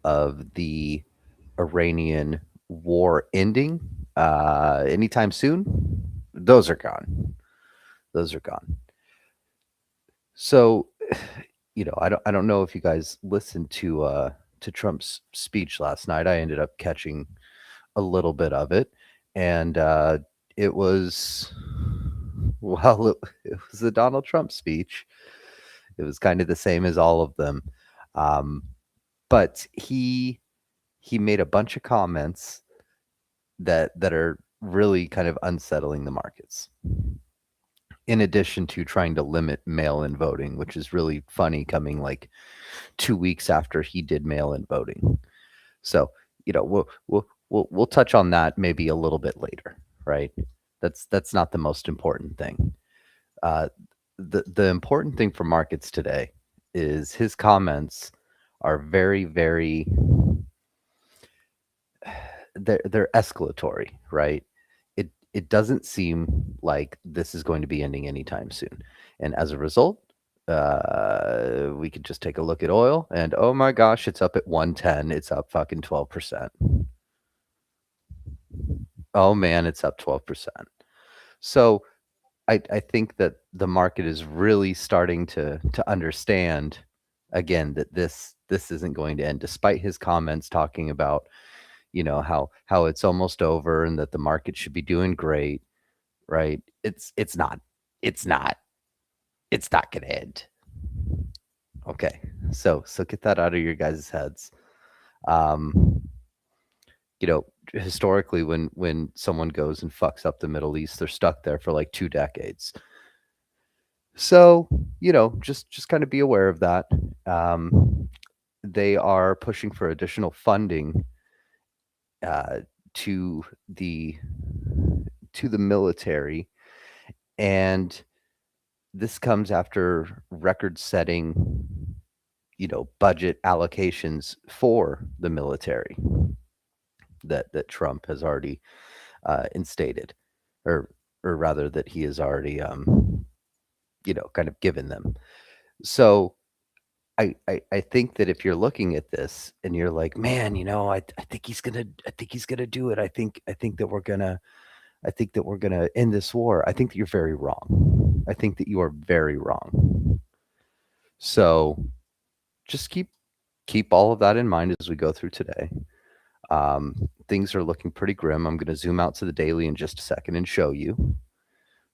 of the Iranian war ending anytime soon, those are gone. Those are gone. So, I don't know if you guys listened to Trump's speech last night. I ended up catching a little bit of it, and it was well, it was the Donald Trump speech. It was kind of the same as all of them, um, but he made a bunch of comments that are really kind of unsettling the markets. In addition to trying to limit mail-in voting, which is really funny coming like 2 weeks after he did mail-in voting. So, we'll touch on that maybe a little bit later, right? That's not the most important thing. Uh, the important thing for markets today is his comments are very, very they're escalatory, right? It doesn't seem like this is going to be ending anytime soon, and as a result, we could just take a look at oil, and oh my gosh, it's up at 110. It's up fucking 12%. Oh man, it's up 12%. So I think that the market is really starting to understand again that this isn't going to end, despite his comments talking about how it's almost over and that the market should be doing great, right? It's not. It's not. It's not going to end. Okay. So get that out of your guys' heads. Um, Historically when someone goes and fucks up the Middle East, they're stuck there for like 2 decades. So, just kind of be aware of that. Um, they are pushing for additional funding uh, to the to the military, and this comes after record-setting, budget allocations for the military that Trump has already instated, or rather that he has already kind of given them. So I think that if you're looking at this and you're like, man, I think he's gonna do it. I think that we're gonna end this war. I think that you're very wrong. I think that you are very wrong. So just keep all of that in mind as we go through today. Things are looking pretty grim. I'm going to zoom out to the daily in just a second and show you.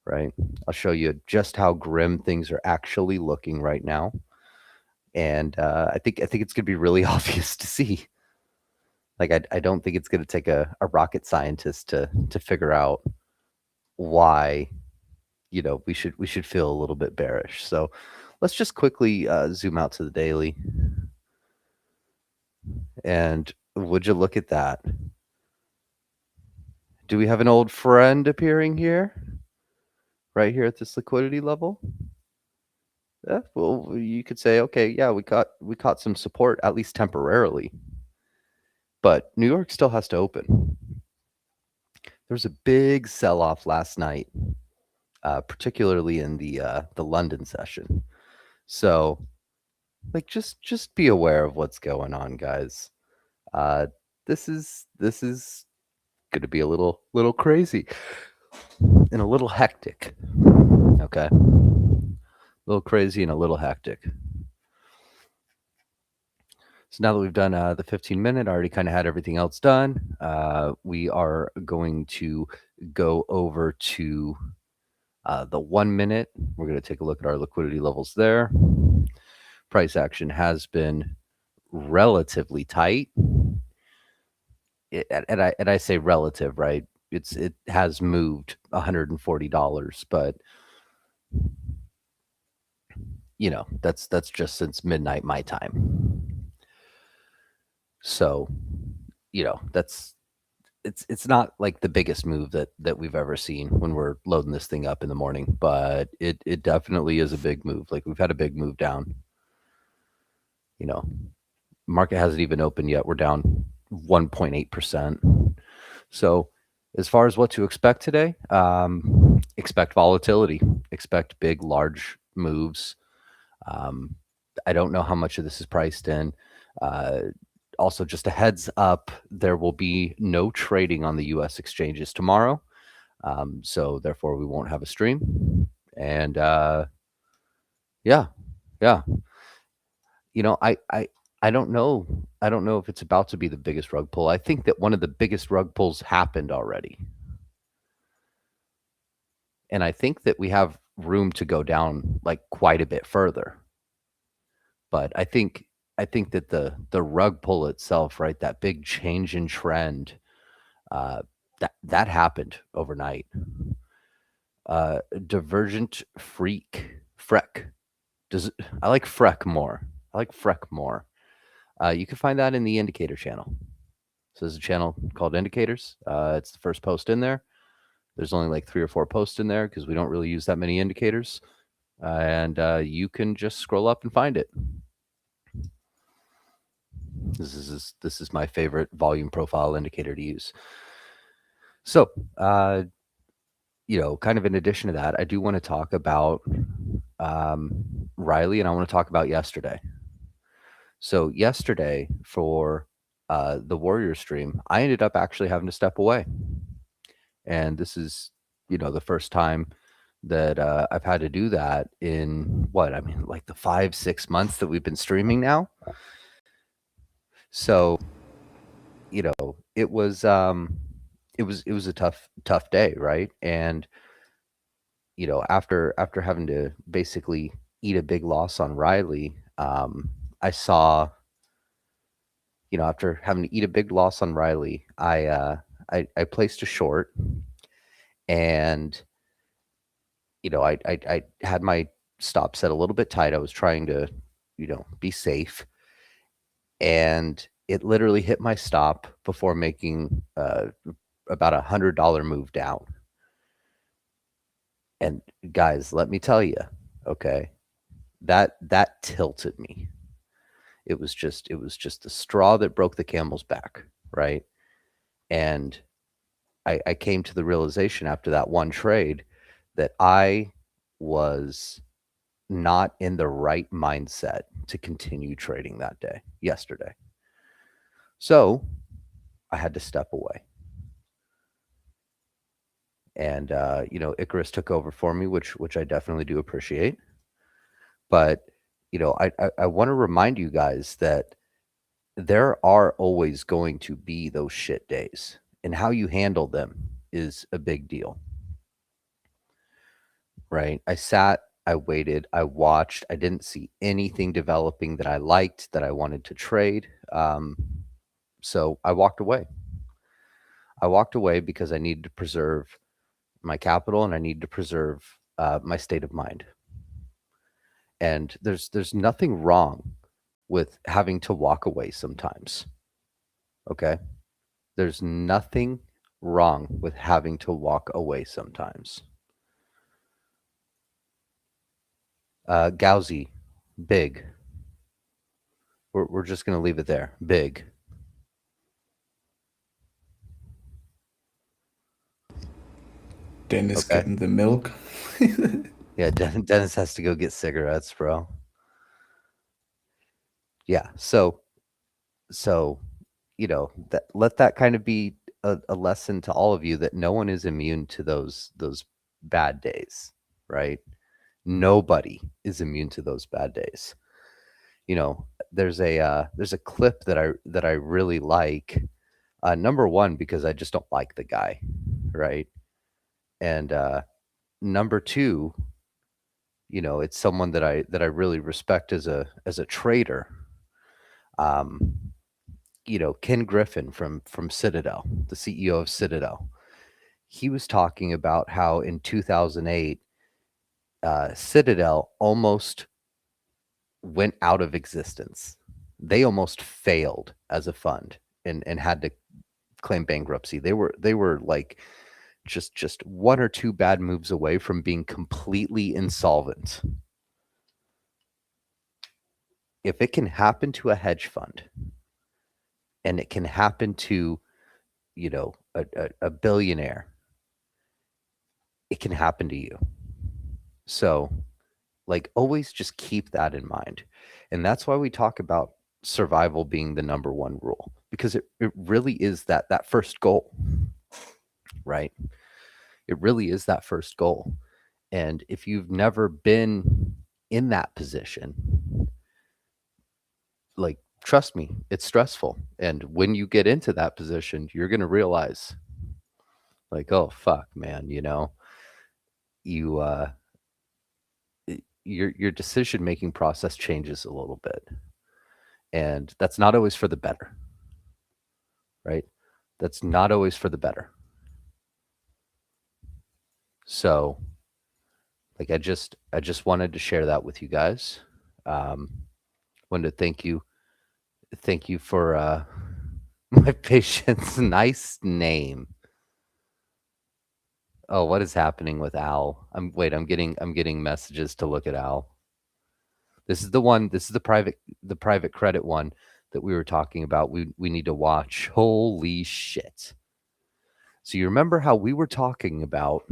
Right, I'll show you just how grim things are actually looking right now, and I think it's going to be really obvious to see. Like I don't think it's going to take a rocket scientist to figure out why we should feel a little bit bearish. So let's just quickly zoom out to the daily, and would you look at that? Do we have an old friend appearing here, right here at this liquidity level? Yeah, well, you could say, okay, yeah, we caught some support at least temporarily, but New York still has to open. There was a big sell-off last night, particularly in the London session. So, like, just be aware of what's going on, guys. Uh, this is going to be a little crazy and a little hectic. Okay, a little crazy and a little hectic. So now that we've done the 15-minute, I already kind of had everything else done. We are going to go over to the 1 minute. We're going to take a look at our liquidity levels there. Price action has been relatively tight. And I say relative, right? It has moved $140, but that's just since midnight my time. So, that's it's not like the biggest move that we've ever seen when we're loading this thing up in the morning, but it definitely is a big move. Like we've had a big move down. You know, Market hasn't even opened yet. We're down 1.8%. So, as far as what to expect today, expect volatility, expect big, large moves. Um, I don't know how much of this is priced in. Uh, Also, just a heads up, there will be no trading on the US exchanges tomorrow. So therefore we won't have a stream. And yeah, yeah. You know, I don't know. I don't know if it's about to be the biggest rug pull. I think that one of the biggest rug pulls happened already. And I think that we have room to go down like quite a bit further. But I think that the rug pull itself, right? That big change in trend, uh, that happened overnight. Divergent Freck. Does I like Freck more. I like Freck more. You can find that in the indicator channel. So there's a channel called Indicators. It's the first post in there. There's only like 3 or 4 posts in there because we don't really use that many indicators. And you can just scroll up and find it. This is my favorite volume profile indicator to use. So, kind of in addition to that, I do want to talk about Riley, and I want to talk about yesterday. So yesterday for the Warrior stream, I ended up actually having to step away, and this is the first time that I've had to do that in what I mean, like the 5-6 months that we've been streaming now. So it was it was a tough day, right? And after having to basically eat a big loss on Riley, I saw after having to eat a big loss on Riley, I placed a short, and I had my stop set a little bit tight. I was trying to be safe, and it literally hit my stop before making about $100 move down. And guys, let me tell you, okay, that tilted me. It was just the straw that broke the camel's back, right? And I came to the realization after that one trade that I was not in the right mindset to continue trading that day, yesterday. So I had to step away. And Icarus took over for me, which I definitely do appreciate. But I want to remind you guys that there are always going to be those shit days, and how you handle them is a big deal, right? I sat, I waited, I watched, I didn't see anything developing that I liked, that I wanted to trade. So I walked away. I walked away because I needed to preserve my capital, and I needed to preserve my state of mind. And there's nothing wrong with having to walk away sometimes. Okay? There's nothing wrong with having to walk away sometimes. Gauzy, big. We're just going to leave it there. Big. Dennis Okay. getting the milk. Yeah, Dennis has to go get cigarettes, bro. Yeah. So let that kind of be a lesson to all of you, that no one is immune to those bad days, right? Nobody is immune to those bad days. There's a clip that I really like. Number one, because I just don't like the guy, right? And number two, it's someone that I really respect as a trader. Um, Ken Griffin from Citadel, the CEO of Citadel, he was talking about how in 2008, Citadel almost went out of existence. They almost failed as a fund, and had to claim bankruptcy. They were like just one or two bad moves away from being completely insolvent. If it can happen to a hedge fund, and it can happen to a billionaire, it can happen to you. So, like, always just keep that in mind. And that's why we talk about survival being the number one rule, because it really is that first goal, right? It really is that first goal. And if you've never been in that position, like, trust me, it's stressful. And when you get into that position, you're going to realize, like, oh, fuck, man, you, your decision making process changes a little bit. And that's not always for the better, right? That's not always for the better. So, like, I just wanted to share that with you guys. Wanted to thank you for my patience. Nice name. Oh, what is happening with Al? I'm getting messages to look at Al. This is the one, this is the private credit one that we were talking about. We need to watch. Holy shit. So you remember how we were talking about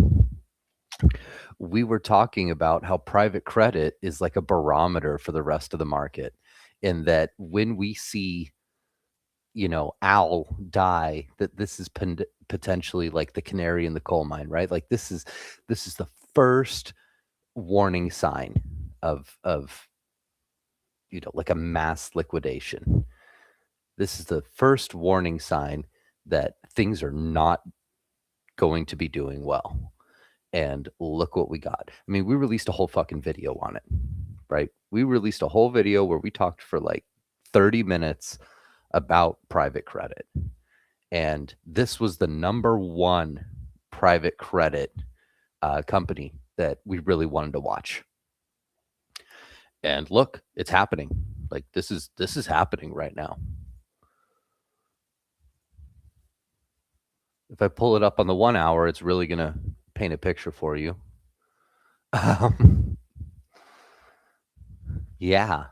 how private credit is like a barometer for the rest of the market, and that when we see, Al die, that this is potentially like the canary in the coal mine, right? Like, this is the first warning sign of like a mass liquidation. This is the first warning sign that things are not going to be doing well. And look what we got. I mean, we released a whole fucking video on it, right? We released a whole video where we talked for like 30 minutes about private credit. And this was the number one private credit company that we really wanted to watch. And look, it's happening. Like, this is happening right now. If I pull it up on the 1 hour, it's really gonna paint a picture for you. Um, yeah,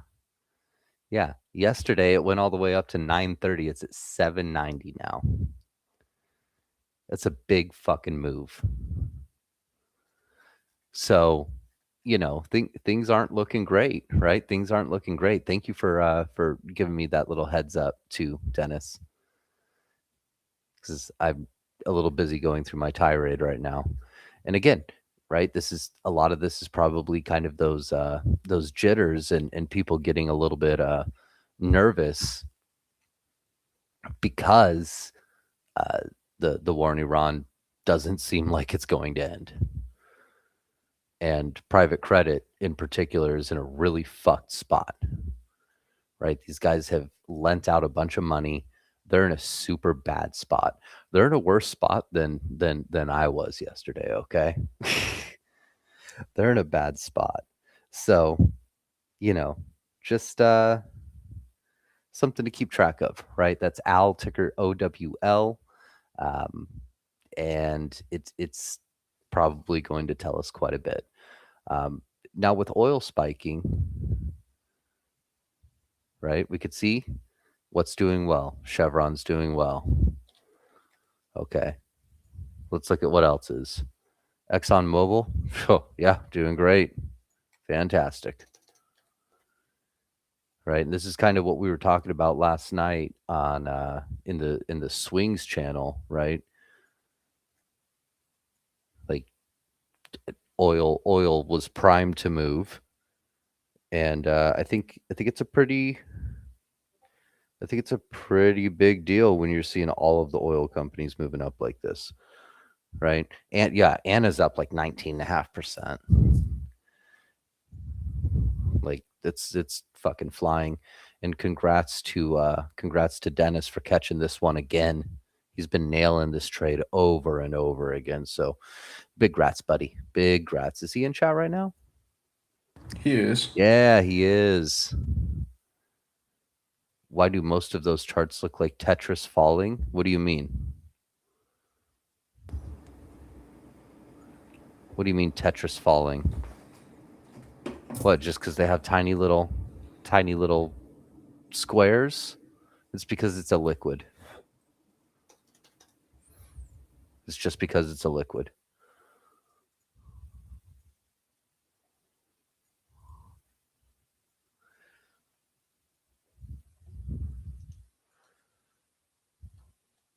yeah. Yesterday it went all the way up to 930. It's at 790 now. That's a big fucking move. So, things aren't looking great, right? Things aren't looking great. Thank you for giving me that little heads up too, Dennis, because I'm a little busy going through my tirade right now. And again, right, a lot of this is probably kind of those jitters and people getting a little bit nervous because uh, the war in Iran doesn't seem like it's going to end. And private credit in particular is in a really fucked spot, right? These guys have lent out a bunch of money. They're in a super bad spot. They're in a worse spot than I was yesterday, okay? They're in a bad spot. So, you know, just something to keep track of, right? That's Al, ticker OWL. Um, and it's probably going to tell us quite a bit. Um, Now with oil spiking, right? We could see what's doing well. Chevron's doing well. Okay. Let's look at what else is. ExxonMobil. Oh, yeah, doing great. Fantastic. Right. And this is kind of what we were talking about last night on in the swings channel, right? Like, oil was primed to move. And I think it's a pretty big deal when you're seeing all of the oil companies moving up like this, right? And yeah, Anna's up like 19.5%. Like, it's fucking flying. And congrats to Dennis for catching this one again. He's been nailing this trade over and over again. So big grats, buddy. Big grats. Is he in chat right now? He is. Yeah, he is. Why do most of those charts look like Tetris falling? What do you mean? What do you mean Tetris falling? What, just because they have tiny little squares? It's because it's a liquid. It's just because it's a liquid.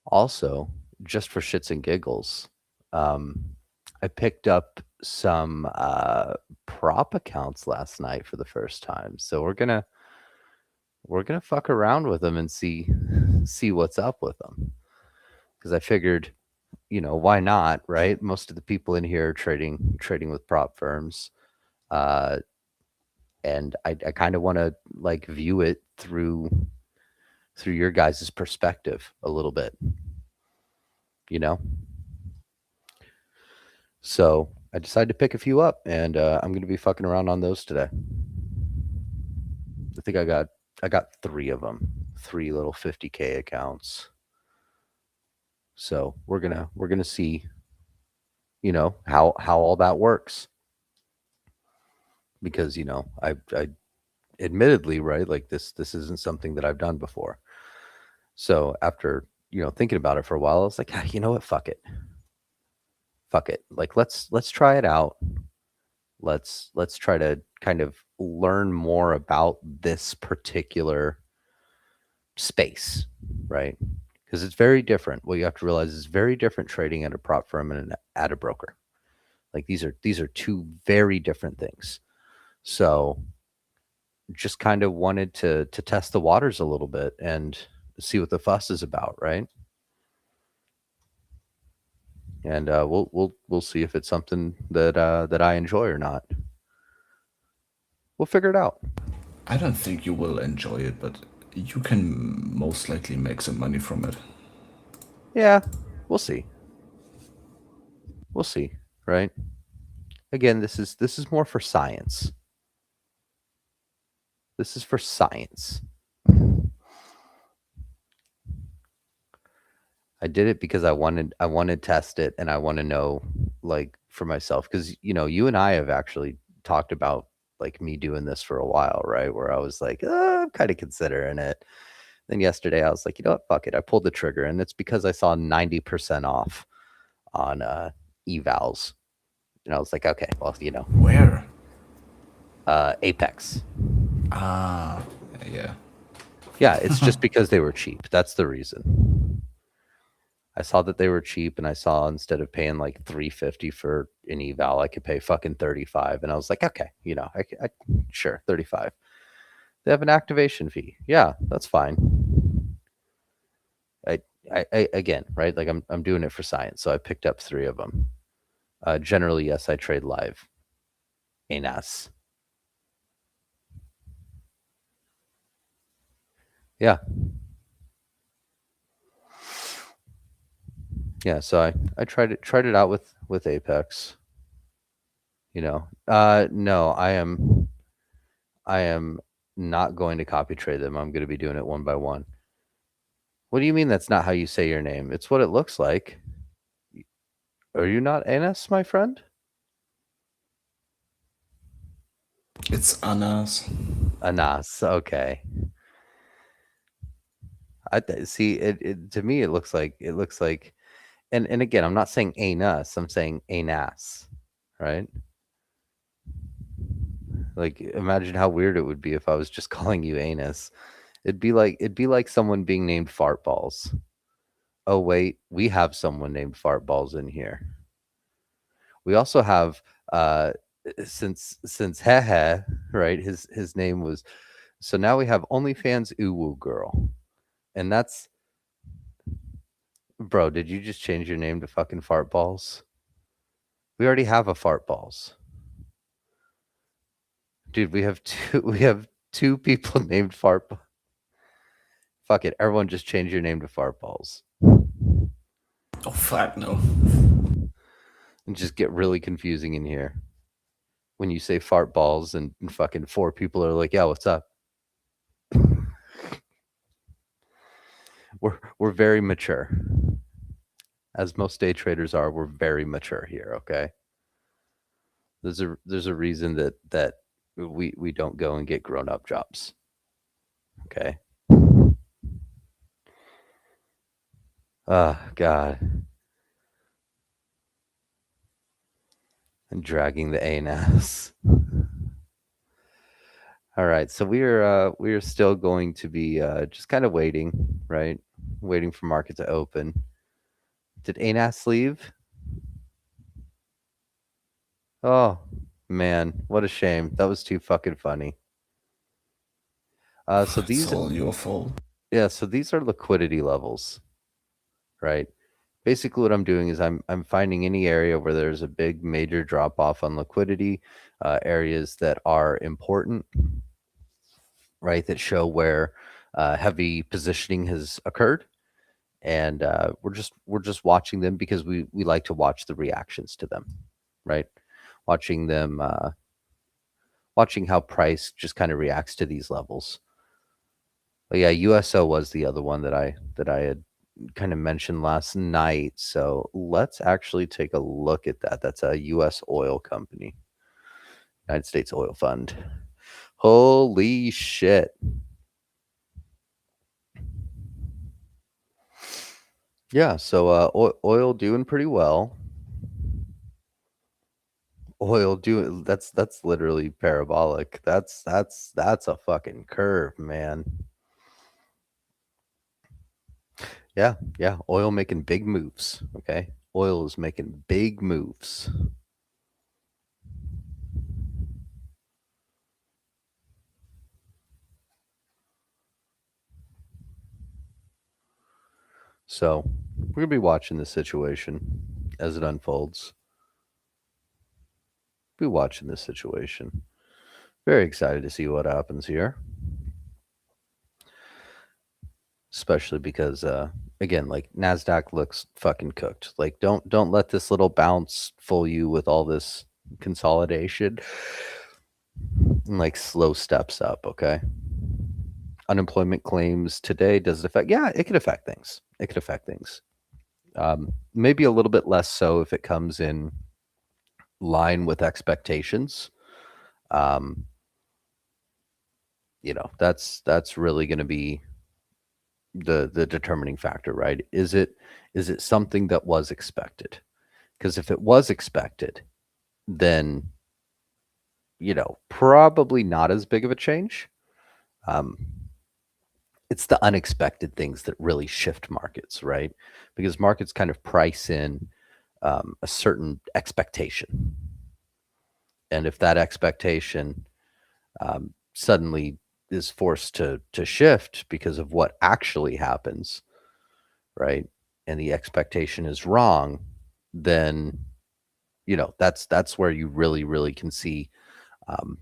Also, just for shits and giggles, I picked up some prop accounts last night for the first time. So we're gonna fuck around with them and see what's up with them. Because I figured, why not, right? Most of the people in here are trading with prop firms, uh, and I kind of want to like view it through your guys' perspective a little bit, you know. So I decided to pick a few up, and I'm gonna be fucking around on those today. I think I got 3 of them, 3 little 50K accounts. So we're gonna see, how all that works. Because I admittedly, right, like this isn't something that I've done before. So after thinking about it for a while, I was like, you know what, fuck it, like let's try it out. Let's try to kind of learn more about this particular space, right? Because it's very different. What you have to realize is very different trading at a prop firm and at a broker. Like these are 2 very different things. So just kind of wanted to test the waters a little bit and see what the fuss is about, right? And we'll see if it's something that I enjoy or not. We'll figure it out. I don't think you will enjoy it, but you can most likely make some money from it. Yeah, we'll see. We'll see, right? Again, this is more for science. This is for science. I did it because I wanted to test it, and I want to know, like, for myself, because you and I have actually talked about like me doing this for a while, right? Where I was like, I'm kind of considering it. Then yesterday I was like, you know what, fuck it. I pulled the trigger, and it's because I saw 90% off on evals, and I was like, okay, well, Where? Apex. Ah, yeah. Yeah, it's just because they were cheap. That's the reason. I saw that they were cheap, and I saw instead of paying like 350 for an eval, I could pay fucking 35, and I was like, okay, I sure 35. They have an activation fee. Yeah, that's fine. I again, right? Like I'm doing it for science, so I picked up 3 of them. Generally, yes, I trade live. ANAS. Yeah. Yeah, so I tried it out with Apex. No, I am not going to copy trade them. I'm going to be doing it one by one. What do you mean that's not how you say your name? It's what it looks like. Are you not Anas, my friend? It's Anas. Anas. Okay. See it to me. It looks like and again, I'm not saying Anas. I'm saying Anas, right? Like, imagine how weird it would be if I was just calling you Anus. It'd be like someone being named Fart Balls. Oh wait, we have someone named Fart Balls in here. We also have since Hehe, right? His name was, so now we have OnlyFans Uwu Girl. And that's, bro, did you just change your name to fucking Fart Balls? We already have a Fart Balls. Dude, we have two people named Fart. Fuck it, everyone just change your name to Fart Balls. Oh, fuck no. And just get really confusing in here. When you say fart balls and fucking 4 people are like, yeah, what's up? We're very mature. As most day traders are, we're very mature here, okay? There's a reason that we don't go and get grown up jobs. Okay? Oh God. And dragging the ANS. All right, so we are still going to be just kind of waiting, right? waiting for market to open. Did ANAS leave? Oh, man, what a shame. That was too fucking funny. So It's these, all your fault. yeah, so these are liquidity levels, right? Basically what I'm doing is I'm finding any area where there's a big major drop off on liquidity, areas that are important, right? That show where heavy positioning has occurred, and we're just watching them because we like to watch the reactions to them, right? Watching them, watching how price just kind of reacts to these levels. But yeah, USO was the other one that I had kind of mentioned last night. So let's actually take a look at that. That's a U.S. oil company, United States Oil Fund. Holy shit. Yeah, so oil doing pretty well. Oil doing that's literally parabolic. That's a fucking curve, man. Yeah, yeah, oil making big moves, okay? Oil is making big moves. So, we're going to be watching this situation as it unfolds. Be watching this situation. Very excited to see what happens here. Especially because again, like Nasdaq looks fucking cooked. Like don't let this little bounce fool you with all this consolidation and like slow steps up, okay? Unemployment claims today, does it affect? Yeah, it could affect things. It could affect things. Maybe a little bit less so if it comes in line with expectations. Um, that's really going to be the determining factor, right? Is it something that was expected? Because if it was expected, then probably not as big of a change. Um, it's the unexpected things that really shift markets, right? Because markets kind of price in a certain expectation, and if that expectation suddenly is forced to shift because of what actually happens, right? And the expectation is wrong, then that's where you really can see um,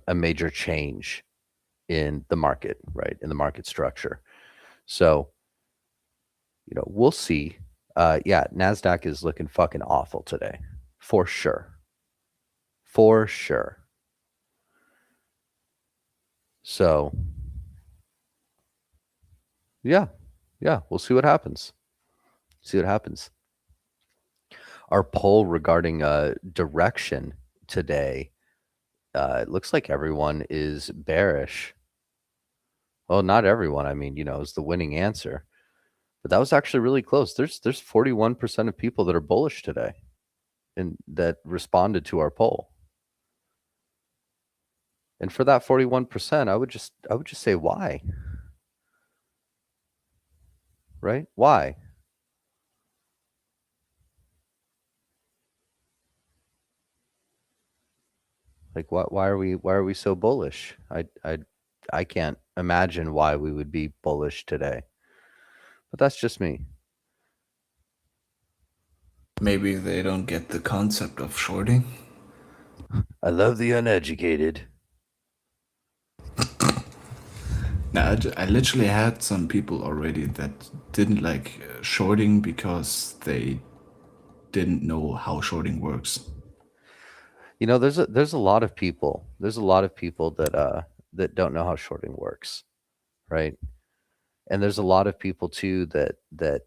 a major change in the market, right? In the market structure. So we'll see. Yeah, Nasdaq is looking fucking awful today, for sure, for sure. So yeah, yeah, we'll see what happens. See what happens. Our poll regarding direction today, it looks like everyone is bearish. Well, not everyone. I mean, is the winning answer, but that was actually really close. There's 41% of people that are bullish today, and that responded to our poll. And for that 41%, I would just say why, right? Why? Like why are we so bullish? I can't imagine why we would be bullish today. But that's just me. Maybe they don't get the concept of shorting. I love the uneducated. Now, I literally had some people already that didn't like shorting because they didn't know how shorting works. There's a lot of people. There's a lot of people that don't know how shorting works, right? And there's a lot of people too that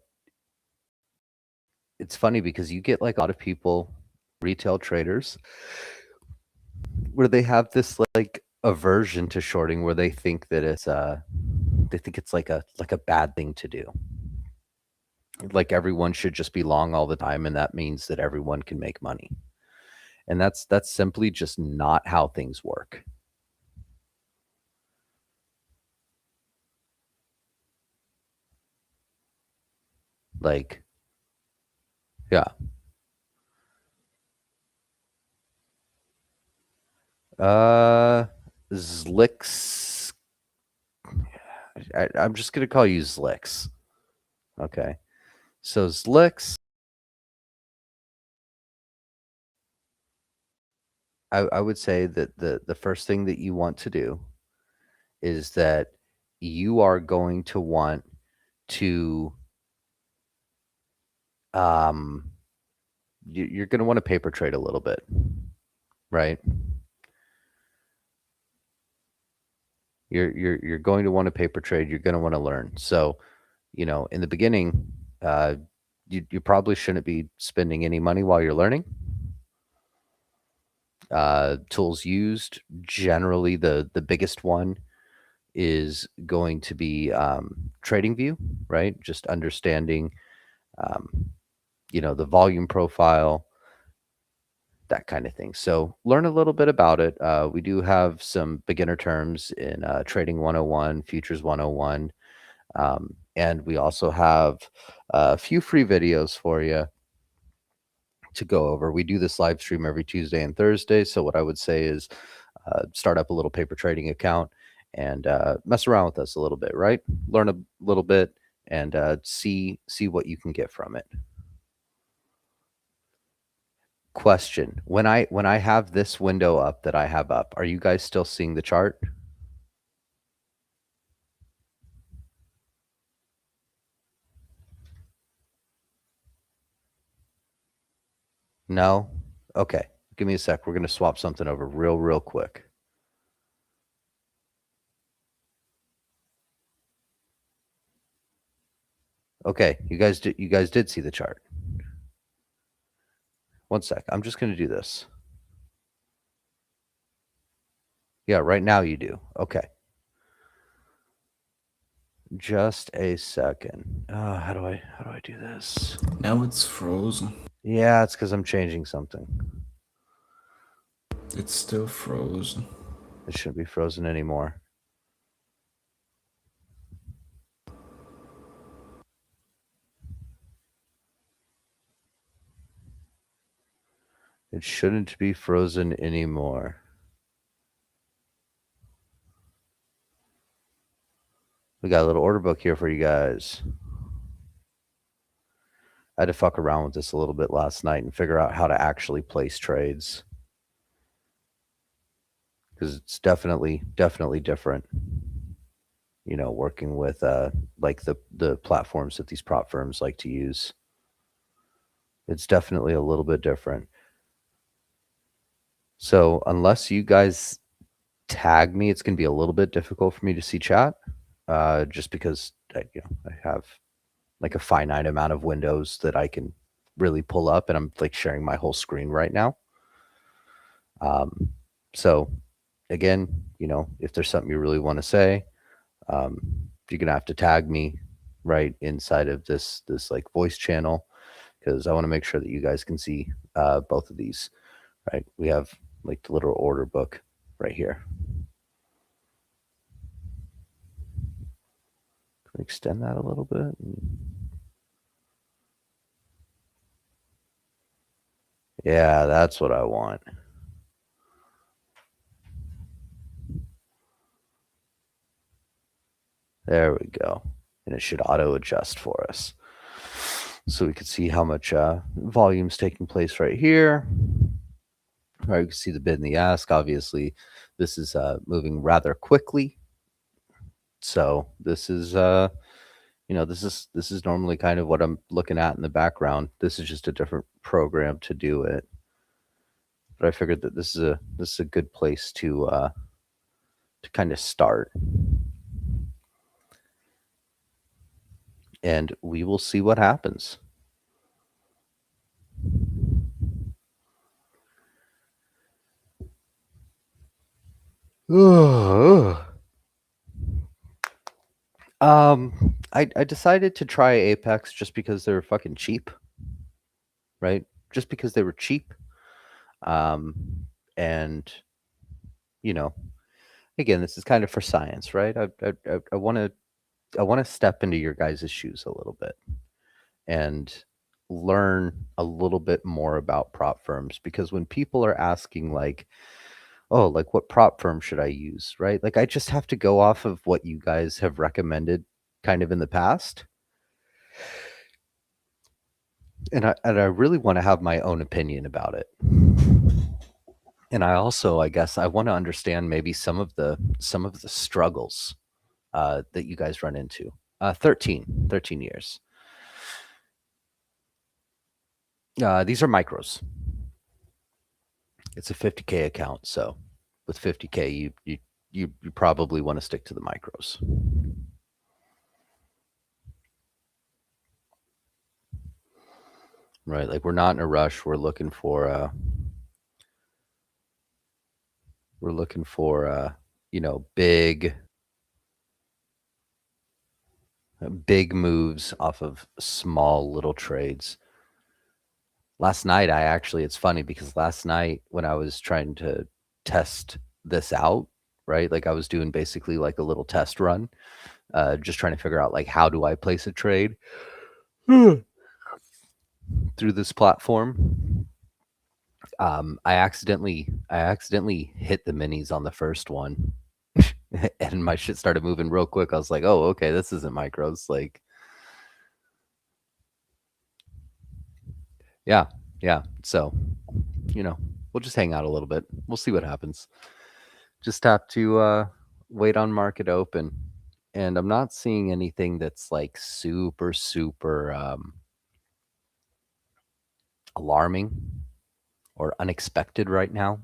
it's funny because you get like a lot of people, retail traders, where they have this like aversion to shorting where they think it's like a bad thing to do. Like everyone should just be long all the time and that means that everyone can make money. And that's simply just not how things work. Like, yeah. Zlix. I'm just gonna call you Zlix. Okay. So Zlix, I would say that the first thing that you want to do is that you are going to want to um you're going to want to paper trade a little bit, right? You're going to want to paper trade. You're going to want to learn. So, in the beginning, you probably shouldn't be spending any money while you're learning. Tools used, generally the biggest one is going to be TradingView, right? Just understanding, um, the volume profile, that kind of thing. So learn a little bit about it. We do have some beginner terms in Trading 101, Futures 101, and we also have a few free videos for you to go over. We do this live stream every Tuesday and Thursday. So what I would say is start up a little paper trading account and mess around with us a little bit, right? Learn a little bit and see what you can get from it. Question: when I have this window up that I have up, are you guys still seeing the chart? No? Okay. Give me a sec. We're going to swap something over real quick. Okay, you guys did see the chart. One sec. I'm just going to do this. Yeah, right now you do. Okay. Just a second. How do I do this? Now it's frozen. Yeah, it's because I'm changing something. It's still frozen. It shouldn't be frozen anymore. It shouldn't be frozen anymore. We got a little order book here for you guys. I had to fuck around with this a little bit last night and figure out how to actually place trades, because it's definitely different. Working with like the platforms that these prop firms like to use. It's definitely a little bit different. So unless you guys tag me, it's going to be a little bit difficult for me to see chat, just because I have like a finite amount of windows that I can really pull up, and I'm like sharing my whole screen right now. So again, if there's something you really want to say, you're gonna have to tag me right inside of this like voice channel, because I want to make sure that you guys can see both of these. Right, we have like the little order book right here. Can we extend that a little bit? Yeah, that's what I want. There we go. And it should auto adjust for us. So we can see how much volume's taking place right here. All right, you can see the bid and the ask. Obviously, this is moving rather quickly. So this is this is normally kind of what I'm looking at in the background. This is just a different program to do it. But I figured that this is a good place to kind of start. And we will see what happens. I decided to try Apex just because they were fucking cheap, right? Just because they were cheap. And again, this is kind of for science, right? I want to step into your guys' shoes a little bit and learn a little bit more about prop firms, because when people are asking like, oh, like what prop firm should I use, right? Like I just have to go off of what you guys have recommended kind of in the past. And I really want to have my own opinion about it. And I also, I guess, I want to understand maybe some of the struggles that you guys run into. 13 years. These are micros. It's a 50K account, so with 50K, you probably want to stick to the micros. Right, like we're not in a rush. We're looking for big moves off of small little trades. Last night, it's funny because last night when I was trying to test this out, right? Like I was doing basically like a little test run, just trying to figure out like how do I place a trade through this platform. I accidentally hit the minis on the first one, and my shit started moving real quick. I was like, oh, okay, this isn't micros. Like, yeah, yeah. So, we'll just hang out a little bit. We'll see what happens. Just have to wait on market open. And I'm not seeing anything that's like super, super alarming or unexpected right now.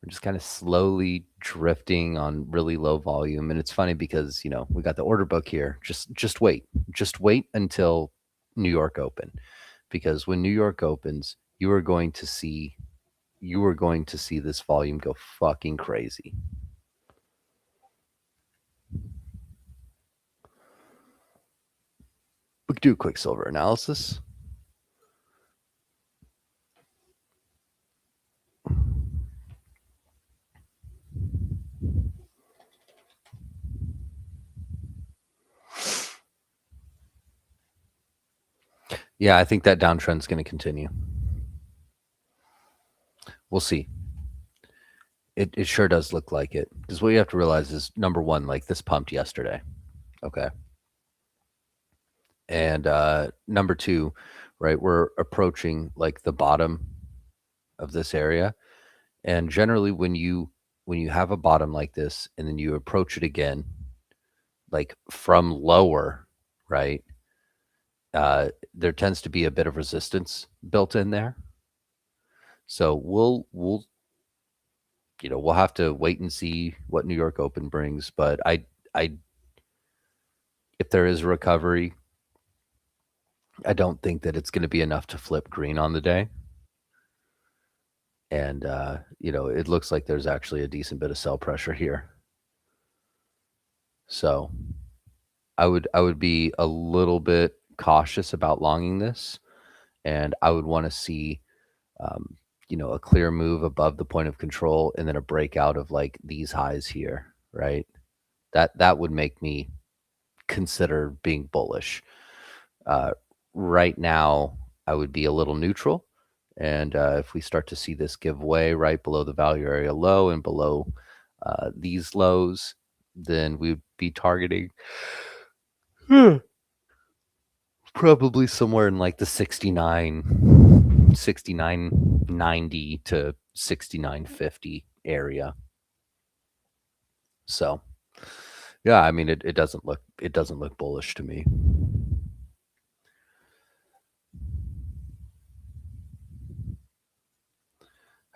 We're just kind of slowly drifting on really low volume. And it's funny because, we got the order book here. Just wait. Just wait until New York open. Because when New York opens, you are going to see this volume go fucking crazy. We could do a quick silver analysis. Yeah, I think that downtrend's going to continue. We'll see. It sure does look like it. Because what you have to realize is, number one, like this pumped yesterday. Okay. And number two, right, we're approaching like the bottom of this area. And generally when you have a bottom like this and then you approach it again, like from lower, right? There tends to be a bit of resistance built in there. So we'll have to wait and see what New York Open brings. But I if there is a recovery, I don't think that it's going to be enough to flip green on the day. And it looks like there's actually a decent bit of sell pressure here. So I would be a little bit cautious about longing this, and I would want to see a clear move above the point of control and then a breakout of like these highs here, right? That would make me consider being bullish. Uh, right now, I would be a little neutral. And if we start to see this give way right below the value area low and below these lows, then we'd be targeting probably somewhere in like the 69.90 to 69.50 area. So, yeah, I mean it doesn't look bullish to me.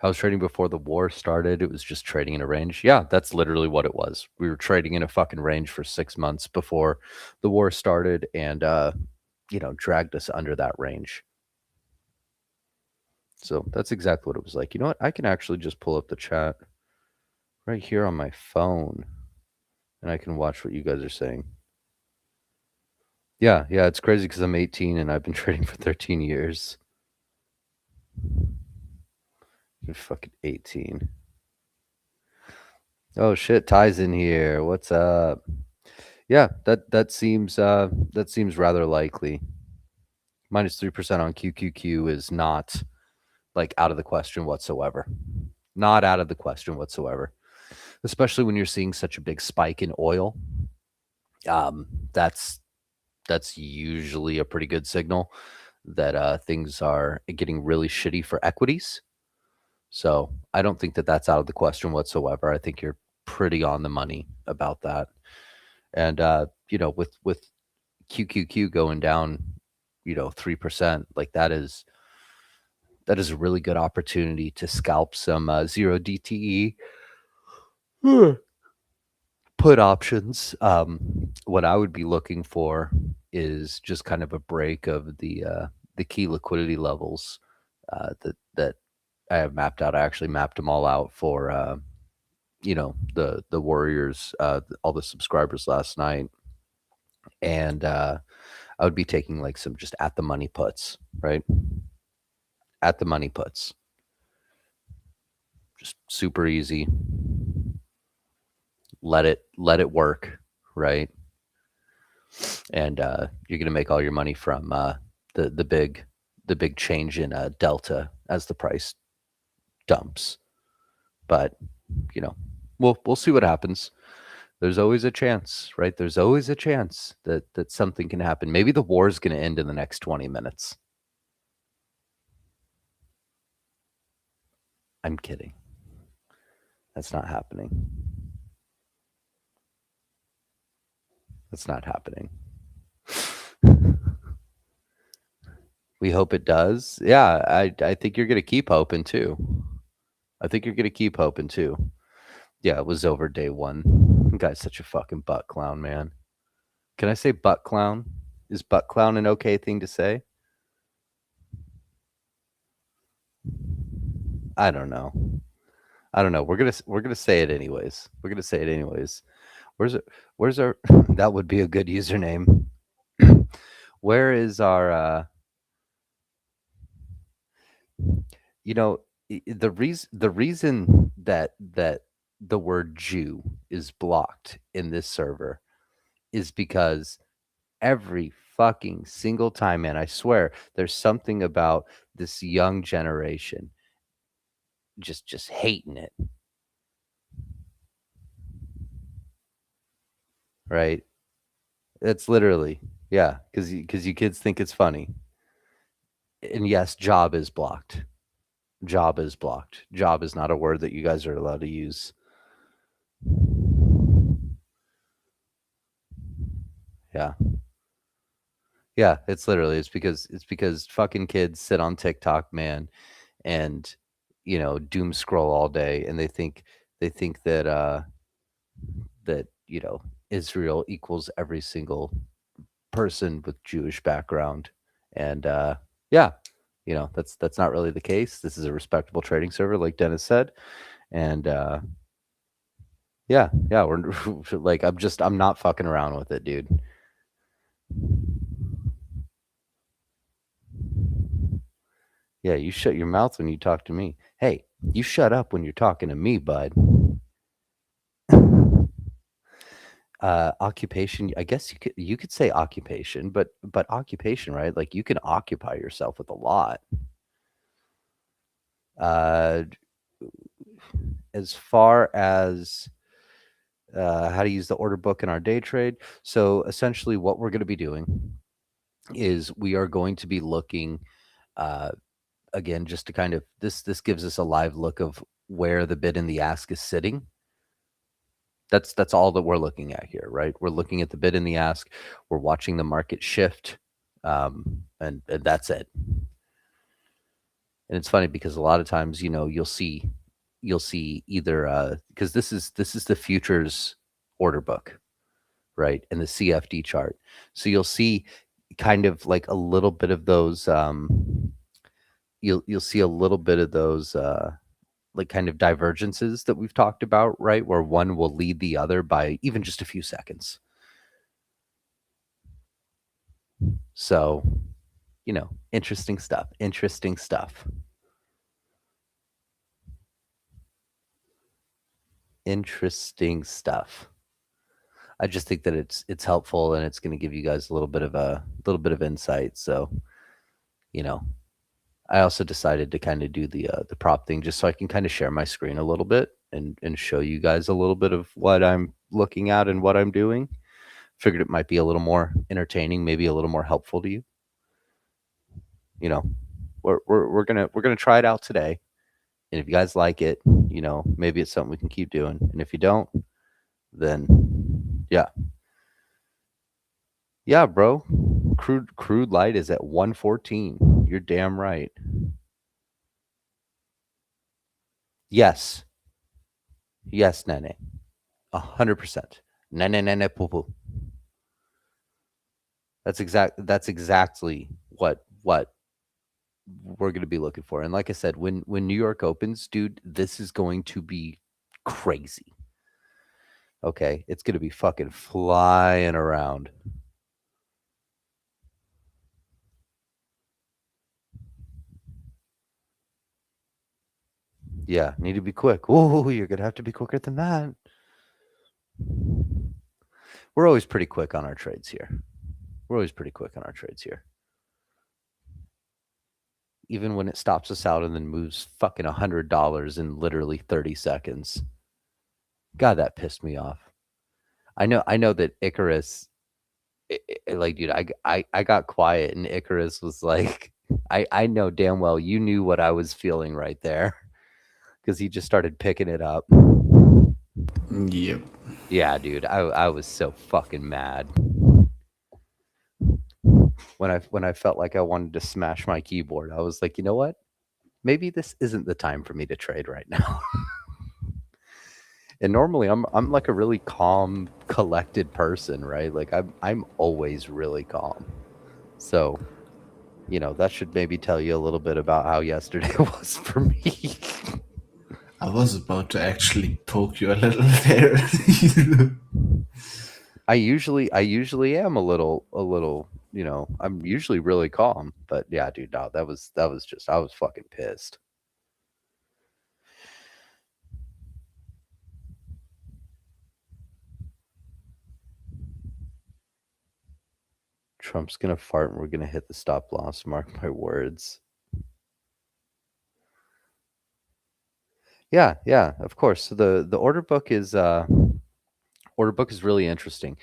I was trading before the war started. It was just trading in a range. Yeah, that's literally what it was. We were trading in a fucking range for 6 months before the war started, and dragged us under that range. So that's exactly what it was like. You know what? I can actually just pull up the chat right here on my phone, and I can watch what you guys are saying. Yeah, it's crazy because I'm 18 and I've been trading for 13 years. I'm fucking 18. Oh shit, Ty's in here. What's up? Yeah, that seems rather likely. -3% on QQQ is not, like, out of the question whatsoever. Not out of the question whatsoever, especially when you're seeing such a big spike in oil. Um, that's that's usually a pretty good signal that, things are getting really shitty for equities. So, I don't think that that's out of the question whatsoever. I think you're pretty on the money about that. And, with QQQ going down, 3%, like, that is a really good opportunity to scalp some, 0 DTE put options. What I would be looking for is just kind of a break of the key liquidity levels, that I have mapped out. I actually mapped them all out for, the Warriors, all the subscribers last night, and, I would be taking, like, some just at the money puts, right? At the money puts. Just super easy. Let it work, right? And, you're gonna make all your money from, the big change in, delta as the price dumps. But, you know, we'll see what happens. There's always a chance, right? There's always a chance that something can happen. Maybe the war is gonna end in the next 20 minutes. I'm kidding. That's not happening. That's not happening. We hope it does. Yeah, I think you're gonna keep hoping too. I think you're gonna keep hoping too. Yeah, it was over day 1. Guy's such a fucking butt clown, man. Can I say butt clown? Is butt clown an okay thing to say? I don't know. I don't know. We're gonna say it anyways. We're gonna say it anyways. Where's it? Where's our? That would be a good username. Where is our? You know, the reason that the word Jew is blocked in this server is because every fucking single time, man, I swear, there's something about this young generation just hating it, right? It's literally, yeah, because you kids think it's funny. And yes, job is blocked. Job is blocked. Job is not a word that you guys are allowed to use. Yeah. Yeah, it's because fucking kids sit on TikTok, man, and doom scroll all day, and they think that Israel equals every single person with Jewish background. And yeah, that's not really the case. This is a respectable trading server, like Dennis said. And yeah, we're like, I'm not fucking around with it, dude. Yeah, you shut your mouth when you talk to me. Hey, you shut up when you're talking to me, bud. Occupation, I guess you could say occupation, but occupation, right? Like, you can occupy yourself with a lot. Uh, as far as how to use the order book in our day trade. So essentially, what we're going to be doing is we are going to be looking, uh, again, just to kind of this gives us a live look of where the bid and the ask is sitting. That's all that we're looking at here, right? We're looking at the bid and the ask. We're watching the market shift, and that's it. And it's funny because a lot of times, you'll see either because this is the futures order book, right? And the CFD chart. So you'll see kind of like a little bit of those you'll see a little bit of those like kind of divergences that we've talked about, right? Where one will lead the other by even just a few seconds. So, interesting stuff. Interesting stuff. Interesting stuff. I just think that it's helpful and it's going to give you guys a little bit of insight. So, you know, I also decided to kind of do the prop thing just so I can kind of share my screen a little bit and show you guys a little bit of what I'm looking at and what I'm doing. Figured it might be a little more entertaining, maybe a little more helpful to you. You know, we're gonna try it out today, and if you guys like it, maybe it's something we can keep doing. And if you don't, then yeah, yeah, bro. Crude light is at 114. You're damn right. Yes, yes, Nene. 100%. Nene nene poo poo. That's exactly what we're going to be looking for. And like I said, when New York opens, dude, this is going to be crazy. Okay, it's going to be fucking flying around. Yeah, need to be quick. Oh, you're going to have to be quicker than that. We're always pretty quick on our trades here. We're always pretty quick on our trades here. Even when it stops us out and then moves fucking $100 in literally 30 seconds. God, that pissed me off. I know that Icarus, like, dude, I got quiet and Icarus was like, I know damn well you knew what I was feeling right there because he just started picking it up. Yep. Yeah, dude, I was so fucking mad when I felt like I wanted to smash my keyboard. I was like, you know what? Maybe this isn't the time for me to trade right now. And normally I'm like a really calm, collected person, right? Like I'm always really calm. So, that should maybe tell you a little bit about how yesterday was for me. I was about to actually poke you a little there. I usually am a little, I'm usually really calm, but yeah, dude, no, that was just I was fucking pissed. Trump's gonna fart and we're gonna hit the stop loss, mark my words. Yeah, yeah, of course. So the order book is really interesting.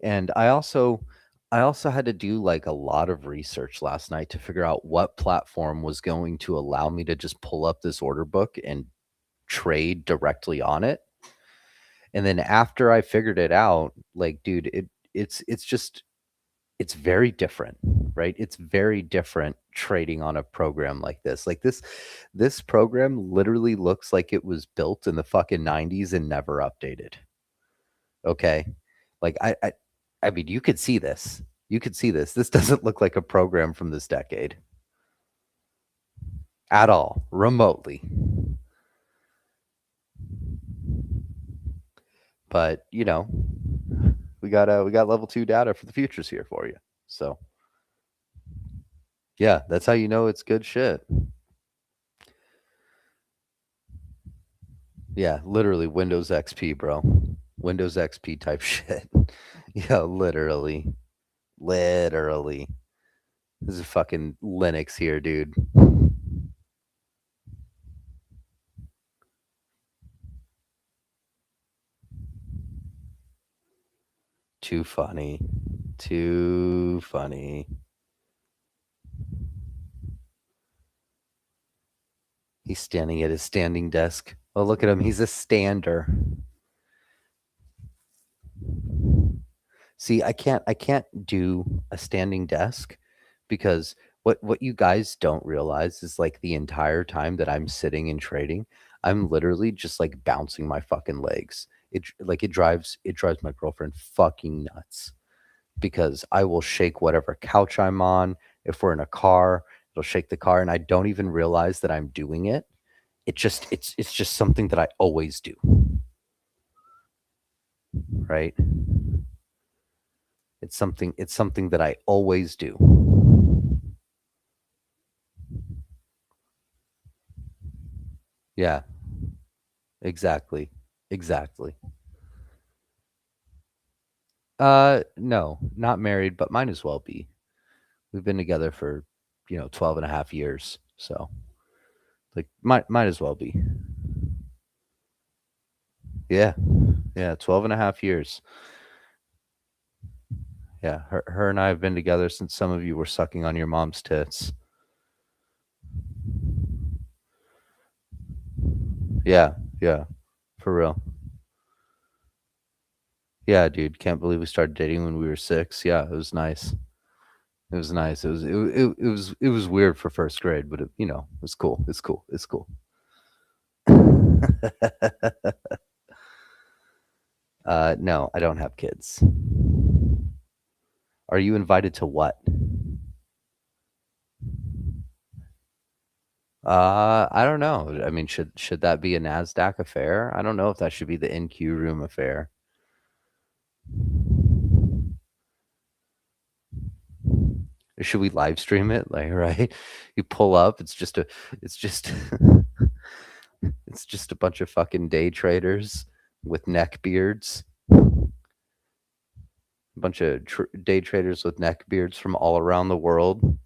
And I also had to do like a lot of research last night to figure out what platform was going to allow me to just pull up this order book and trade directly on it. And then after I figured it out, like, dude, it's very different, right? It's very different trading on a program like this. Like this program literally looks like it was built in the fucking 90s and never updated. Okay. Like I mean, you could see this. You could see this. This doesn't look like a program from this decade at all, remotely. But, we got level 2 data for the futures here for you. So, yeah, that's how you know it's good shit. Yeah, literally Windows XP, bro. Windows XP type shit. Yeah, literally. Literally. This is fucking Linux here, dude. Too funny. Too funny. He's standing at his standing desk. Oh, look at him. He's a stander. See, I can't do a standing desk because what you guys don't realize is like the entire time that I'm sitting and trading, I'm literally just like bouncing my fucking legs. It drives my girlfriend fucking nuts because I will shake whatever couch I'm on. If we're in a car, it'll shake the car and I don't even realize that I'm doing it. It's just something that I always do, right? It's something that I always do. Yeah, exactly. Exactly. No, not married, but might as well be. We've been together for, 12 and a half years. So, like, might as well be. Yeah. Yeah. 12 and a half years. Yeah. Her and I have been together since some of you were sucking on your mom's tits. Yeah. Yeah. For real. Yeah, dude. Can't believe we started dating when we were 6. Yeah. It was nice. It was nice. It was weird for first grade, but it's cool. It's cool. It's cool. No, I don't have kids. Are you invited to what? I don't know. I mean, should that be a Nasdaq affair? I don't know if that should be the NQ room affair. Or should we live stream it? Like, right? You pull up, it's just it's just a bunch of fucking day traders with neck beards. A bunch of day traders with neck beards from all around the world.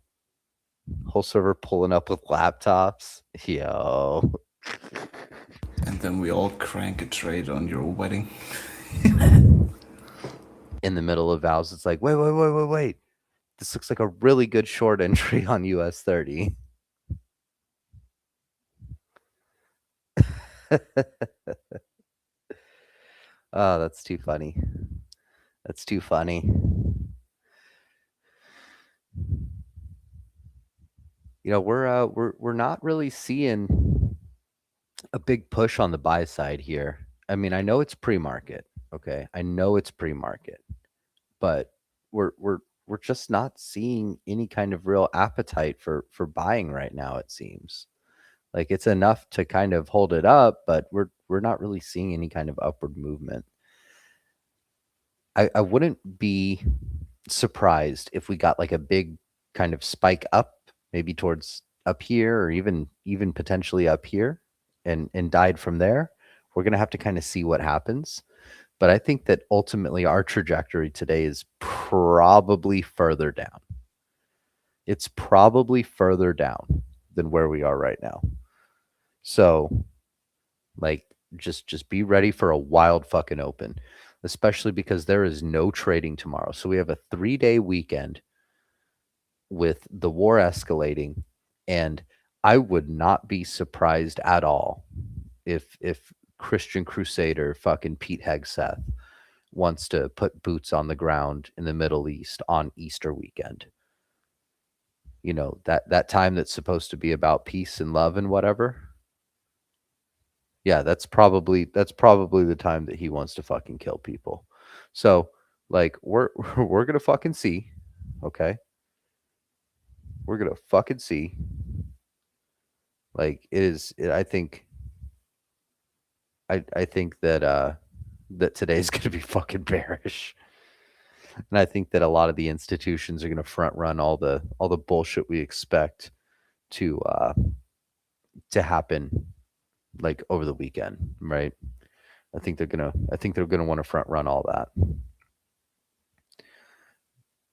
Whole server pulling up with laptops. Yo. And then we all crank a trade on your wedding. In the middle of vows, it's like, wait. This looks like a really good short entry on US 30. Oh, that's too funny. That's too funny. We're not really seeing a big push on the buy side here. I mean, I know it's pre-market, okay? I know it's pre-market, but we're just not seeing any kind of real appetite for buying right now, it seems. Like it's enough to kind of hold it up, but we're not really seeing any kind of upward movement. I wouldn't be surprised if we got like a big kind of spike up, maybe towards up here or even potentially up here and died from there. We're going to have to kind of see what happens. But I think that ultimately our trajectory today is probably further down. It's probably further down than where we are right now. So, like just be ready for a wild fucking open, especially because there is no trading tomorrow. So we have a 3-day weekend with the war escalating, and I would not be surprised at all if Christian Crusader fucking Pete Hegseth wants to put boots on the ground in the Middle East on Easter weekend. That time that's supposed to be about peace and love and whatever. Yeah, that's probably the time that he wants to fucking kill people. So, like, we're gonna fucking see, okay? We're gonna fucking see. Like, I think that today's gonna be fucking bearish, and I think that a lot of the institutions are gonna front run all the bullshit we expect to to happen like over the weekend, right? I think they're gonna want to front run all that.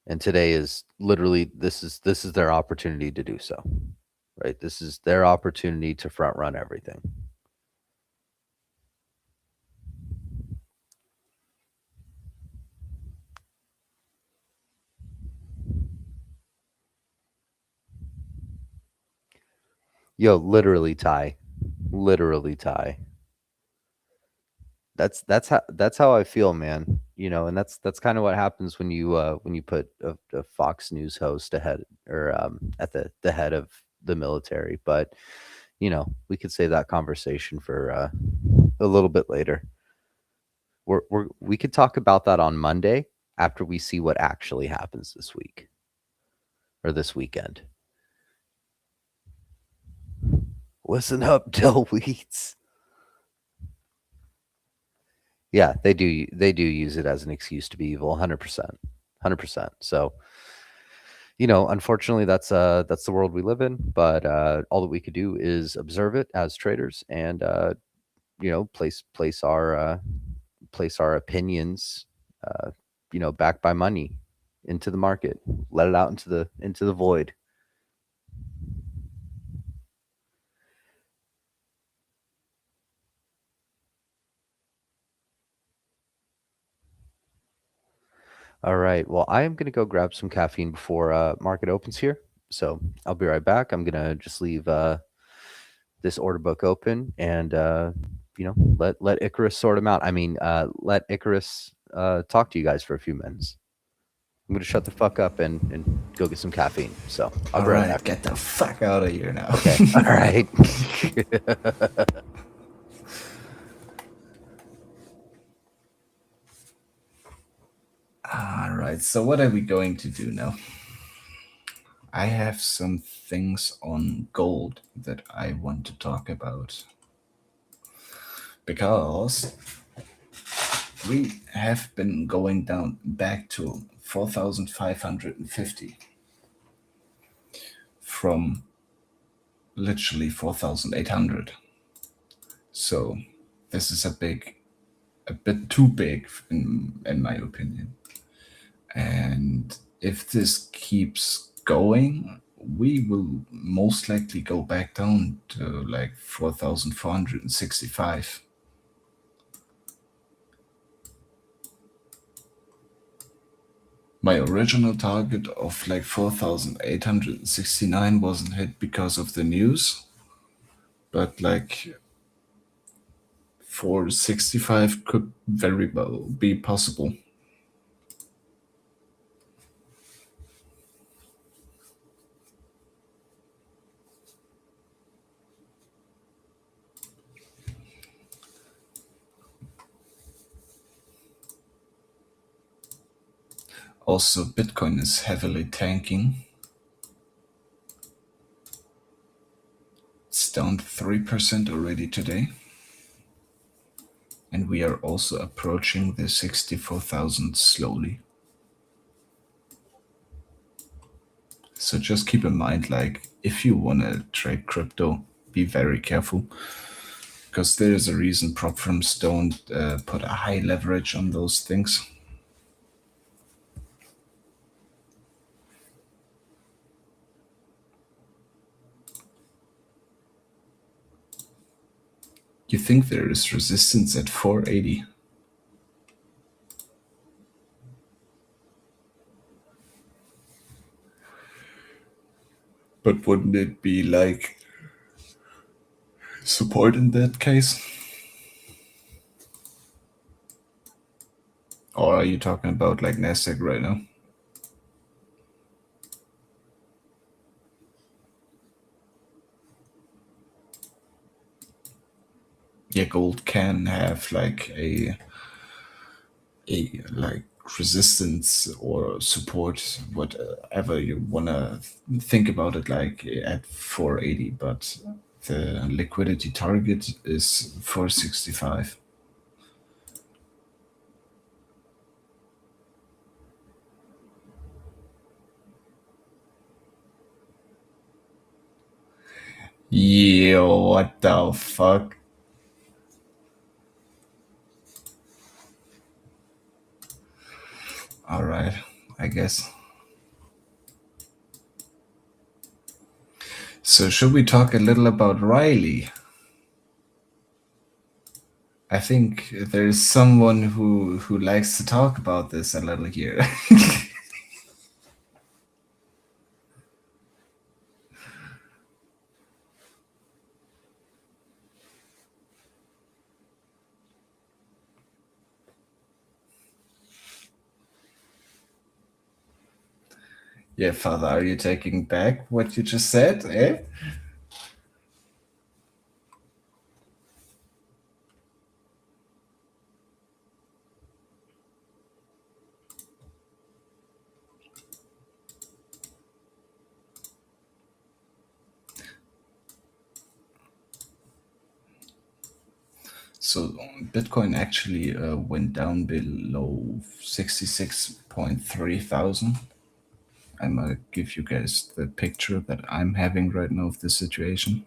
And today is literally this is their opportunity to do so, right? This is their opportunity to front run everything. Yo, literally Ty. Literally Ty. That's how I feel, man. And that's kind of what happens when you put a Fox News host ahead or at the head of the military. But we could save that conversation for a little bit later. We could talk about that on Monday after we see what actually happens this week or this weekend. Listen up, Dill Weeds. Yeah, they do. They do use it as an excuse to be evil. 100%, 100%. So, unfortunately, that's the world we live in. But all that we could do is observe it as traders and place our opinions backed by money into the market. Let it out into the void. All right. Well, I am going to go grab some caffeine before market opens here. So I'll be right back. I'm going to just leave this order book open and, let Icarus sort them out. I mean, let Icarus talk to you guys for a few minutes. I'm going to shut the fuck up and go get some caffeine. So I'll be right back. Get the fuck out of here now. Okay. All right. All right. So what are we going to do now? I have some things on gold that I want to talk about. Because we have been going down back to 4,550 from literally 4,800. So this is a bit too big in my opinion. And if this keeps going, we will most likely go back down to like 4,465. My original target of like 4,869 wasn't hit because of the news, but like 465 could very well be possible. Also, Bitcoin is heavily tanking. It's down 3% already today. And we are also approaching the 64,000 slowly. So just keep in mind, like, if you want to trade crypto, be very careful. Because there is a reason prop firms don't put a high leverage on those things. You think there is resistance at 480? But wouldn't it be like support in that case? Or are you talking about like Nasdaq right now? Yeah, gold can have like a like resistance or support, whatever you wanna think about it, like at 480, but the liquidity target is 465. Yo, what the fuck? All right, I guess. So should we talk a little about Riley? I think there's someone who likes to talk about this a little here. Yeah, Father, are you taking back what you just said, eh? So Bitcoin actually went down below 66.3 thousand. I'm gonna give you guys the picture that I'm having right now of the situation.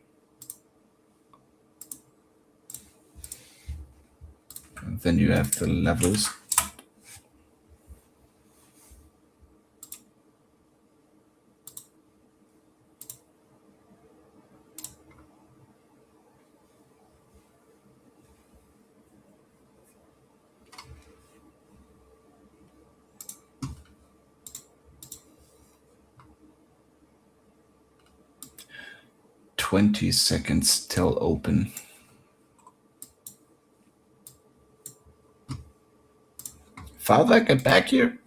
And then you have the levels. 20 seconds till open. Father, get back here.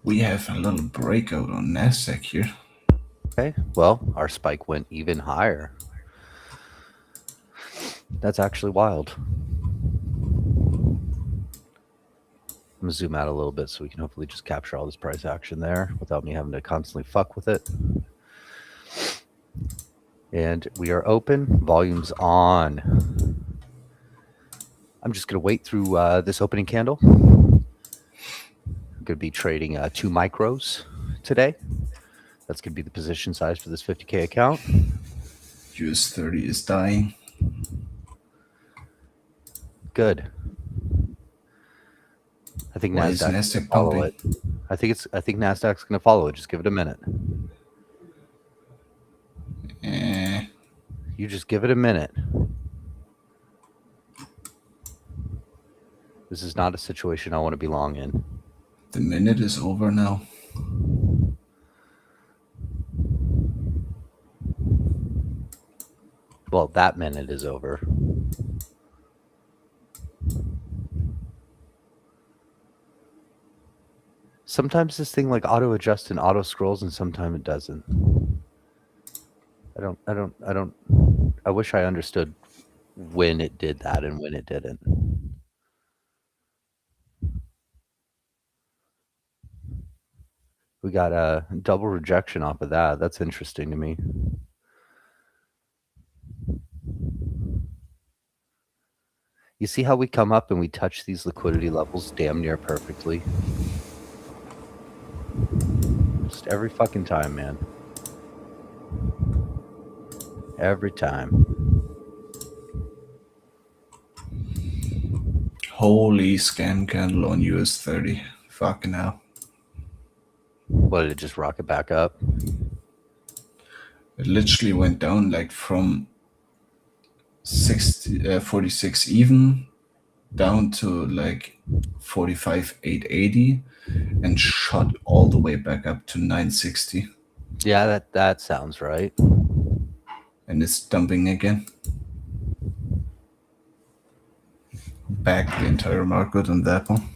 We have a little breakout on NASDAQ here. Okay, well, our spike went even higher. That's actually wild. I'm gonna zoom out a little bit so we can hopefully just capture all this price action there without me having to constantly fuck with it. And we are open, volume's on. I'm just gonna wait through this opening candle. I'm gonna be trading 2 micros today. That's gonna be the position size for this 50K account. US 30 is dying. Good. I think Why is NASDAQ's NASDAQ follow pumping? it. I think NASDAQ's gonna follow it. Just give it a minute. You just give it a minute. This is not a situation I want to be long in. The minute is over now. Well, that minute is over. Sometimes this thing like auto adjusts and auto scrolls, and sometimes it doesn't. I wish I understood when it did that and when it didn't. We got a double rejection off of that. That's interesting to me. You see how we come up and we touch these liquidity levels damn near perfectly? Just every fucking time, man. Every time. Holy scam candle on US 30. Fucking hell. What, did it just rocket back up? It literally went down like from 46 even down to like 45,880 and shot all the way back up to 960. Yeah, that sounds right. And it's dumping again. Back the entire market on that one.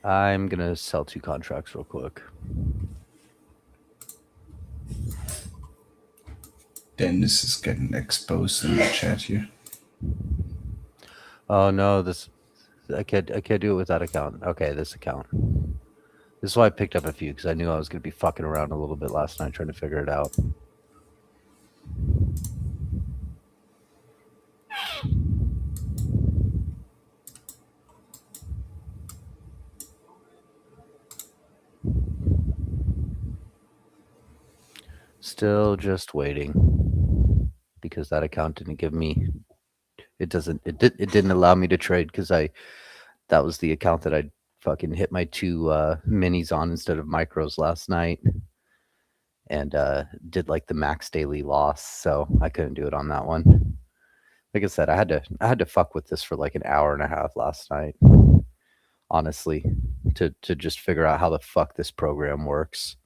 I'm gonna sell 2 contracts real quick. Dennis is getting exposed in the chat here. Oh no, I can't do it with that account. Okay, this account. This is why I picked up a few, because I knew I was gonna be fucking around a little bit last night trying to figure it out. Still just waiting, because that account didn't give me. It didn't allow me to trade because that was the account that I fucking hit my 2 minis on instead of micros last night, and did like the max daily loss, so I couldn't do it on that one. Like I said, I had to fuck with this for like an hour and a half last night, honestly, to just figure out how the fuck this program works.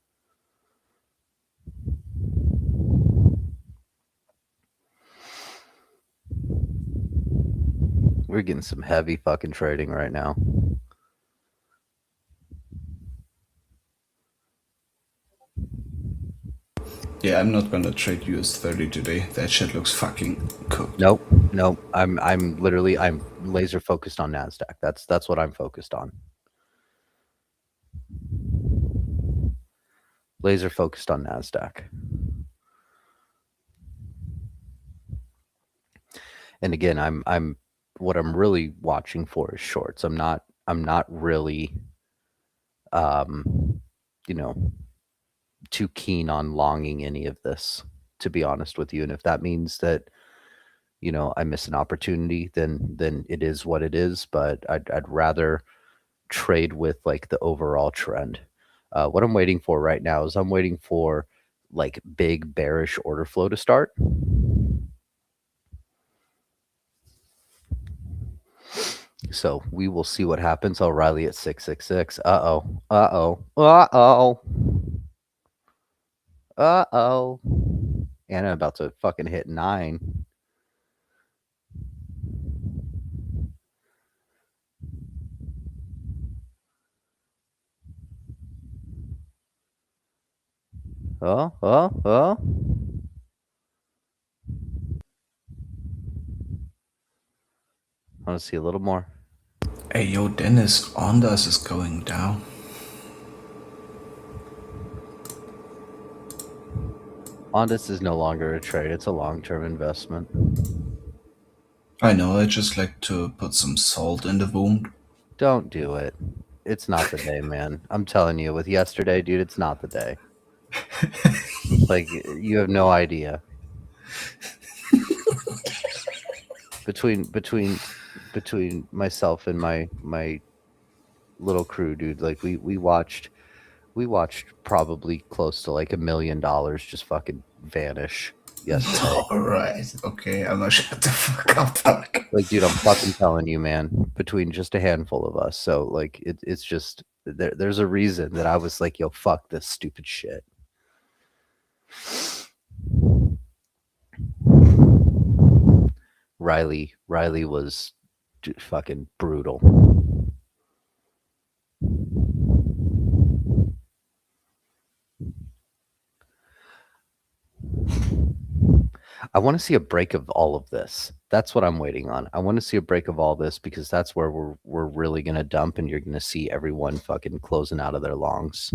We're getting some heavy fucking trading right now. Yeah, I'm not gonna trade US 30 today. That shit looks fucking cooked. Nope. I'm laser focused on NASDAQ. That's what I'm focused on. Laser focused on NASDAQ. And again, I'm what I'm really watching for is shorts. I'm not really too keen on longing any of this, to be honest with you. And if that means that I miss an opportunity, then it is what it is. But I'd rather trade with like the overall trend. What I'm waiting for right now is I'm waiting for like big bearish order flow to start. So we will see what happens. O'Reilly at 666. Uh-oh. Uh-oh. Uh-oh. Uh-oh. Anna about to fucking hit 9. Oh. I want to see a little more. Hey, yo, Dennis, Ondas is going down. Ondas is no longer a trade. It's a long-term investment. I know, I just like to put some salt in the wound. Don't do it. It's not the day, man. I'm telling you, with yesterday, dude, it's not the day. Like, you have no idea. Between myself and my little crew, dude, like we watched probably close to like $1 million just fucking vanish yesterday. Alright, okay, I'm gonna shut the fuck up, Alec. Like, dude, I'm fucking telling you, man, between just a handful of us. So like it's just there's a reason that I was like, yo, fuck this stupid shit. Riley was fucking brutal. I want to see a break of all of this. That's what I'm waiting on. I want to see a break of all this because that's where we're really gonna dump, and you're gonna see everyone fucking closing out of their longs.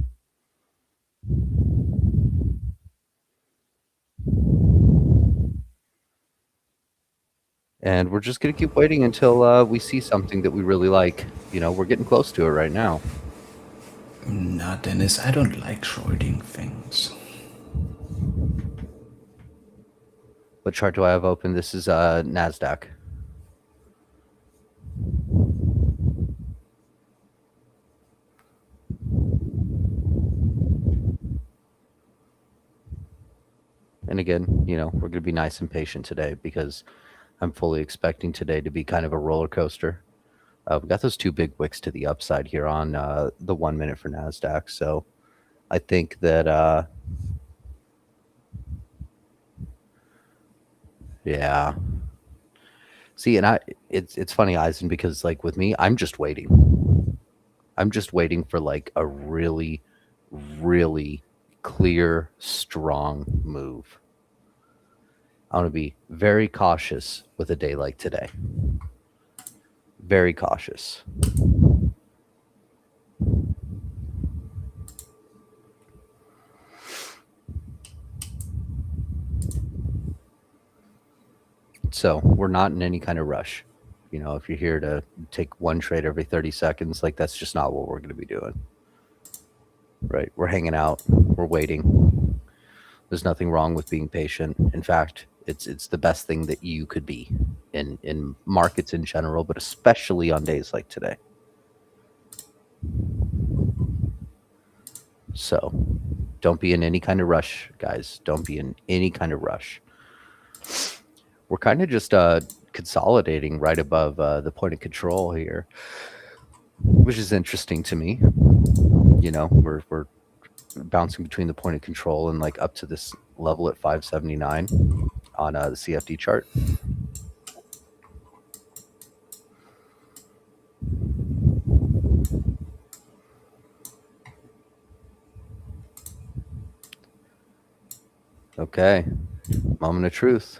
And we're just gonna keep waiting until we see something that we really like. You know, we're getting close to it right now. Nah, Dennis, I don't like shorting things. What chart do I have open? This is NASDAQ. And again, you know, we're going to be nice and patient today because I'm fully expecting today to be kind of a roller coaster. We got those 2 big wicks to the upside here on the 1 minute for NASDAQ. So I think that, yeah. See, and it's funny, Eisen, because like with me, I'm just waiting. I'm just waiting for like a really, really clear, strong move. I want to be very cautious with a day like today. Very cautious. So we're not in any kind of rush. You know, if you're here to take one trade every 30 seconds, like that's just not what we're going to be doing. Right? We're hanging out. We're waiting. There's nothing wrong with being patient. In fact, it's the best thing that you could be in markets in general, but especially on days like today. So don't be in any kind of rush, guys. Don't be in any kind of rush. We're kind of just consolidating right above the point of control here, which is interesting to me. You know, we're bouncing between the point of control and like up to this level at 579 on the CFD chart. Okay, moment of truth.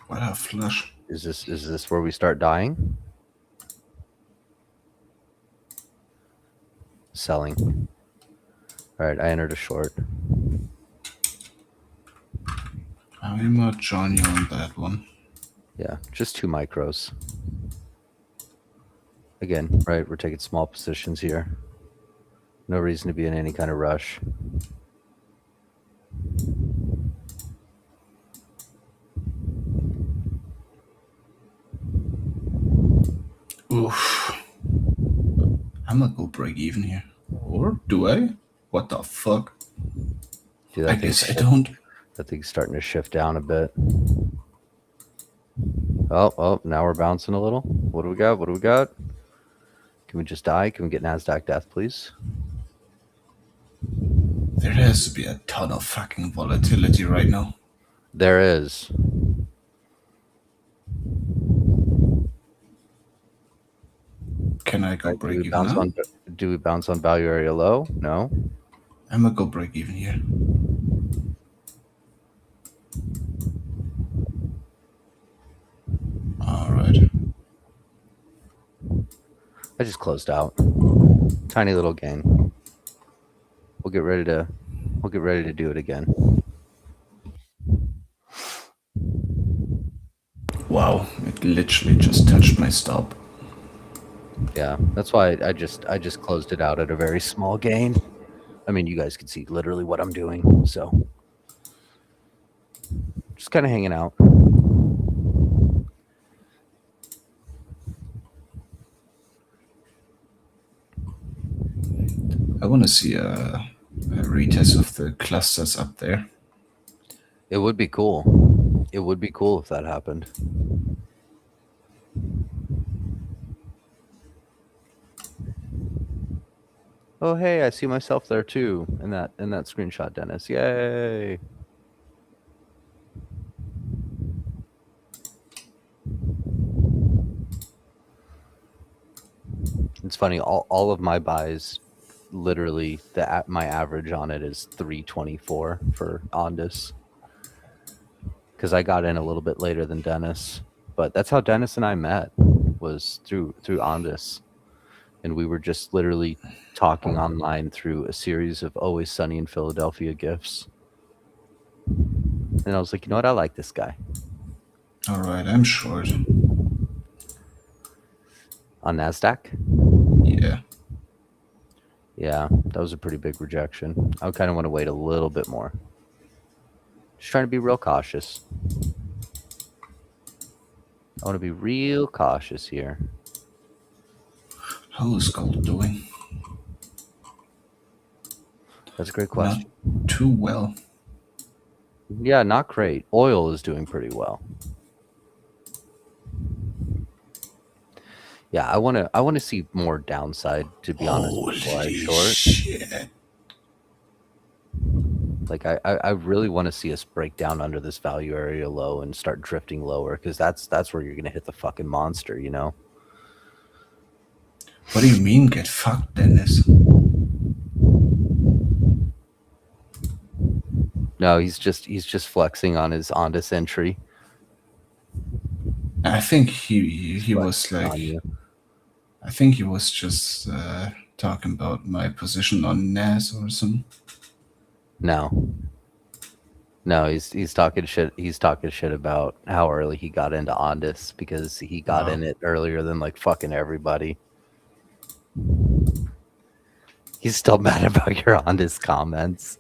What a flush. Is this where we start dying? Selling. All right, I entered a short. I'm not join you on that one. Yeah, just 2 micros. Again, right, we're taking small positions here. No reason to be in any kind of rush. Oof. I'm gonna go break even here. Or do I? What the fuck? Dude, I guess I don't. That thing's starting to shift down a bit. Oh, now we're bouncing a little. What do we got? What do we got? Can we just die? Can we get NASDAQ death, please? There has to be a ton of fucking volatility right now. There is. Can I go break even now? Do we bounce on value area low? No. I'm gonna go break even here. All right. I just closed out. Tiny little gain. We'll get ready to do it again. Wow, it literally just touched my stop. Yeah, that's why I just closed it out at a very small gain. I mean, you guys can see literally what I'm doing, so just kind of hanging out. I want to see a retest of the clusters up there. It would be cool. It would be cool if that happened. Oh, hey, I see myself there too in that screenshot, Dennis. Yay. It's funny, all of my buys, literally my average on it is 324 for Ondas. Because I got in a little bit later than Dennis. But that's how Dennis and I met, was through Ondas. And we were just literally talking online through a series of Always Sunny in Philadelphia gifts. And I was like, you know what? I like this guy. All right, I'm short. On NASDAQ? Yeah. Yeah, that was a pretty big rejection. I kind of want to wait a little bit more. Just trying to be real cautious. I want to be real cautious here. How is gold doing? That's a great question. Not too well. Yeah, not great. Oil is doing pretty well. Yeah, I want to see more downside, to be honest, before I short. Shit. Like I really want to see us break down under this value area low and start drifting lower, because that's where you're gonna hit the fucking monster, you know. What do you mean get fucked, Dennis? No, he's just flexing on his Ondas entry. I think he was like, I think he was just talking about my position on NAS or something. No, he's talking shit. He's talking shit about how early he got into Ondas, because he got in it earlier than like fucking everybody. He's still mad about your Ondas comments.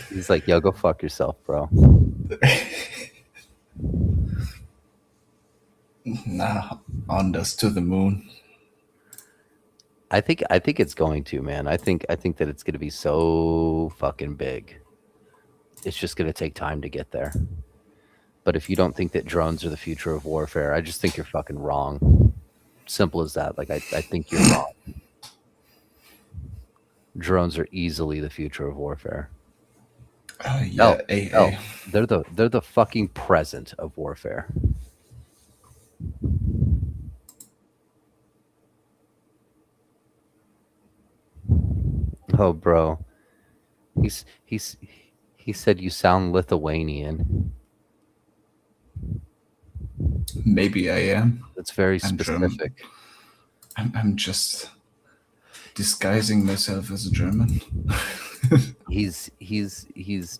He's like, yo, go fuck yourself, bro. Nah, Ondas to the moon. I think it's going to, man. I think that it's going to be so fucking big. It's just going to take time to get there. But if you don't think that drones are the future of warfare, I just think you're fucking wrong. Simple as that. Like I think you're wrong. Drones are easily the future of warfare. Yeah, they're the fucking present of warfare. Oh, bro, he said you sound Lithuanian. Maybe I am. That's very specific. I'm just disguising myself as a German. he's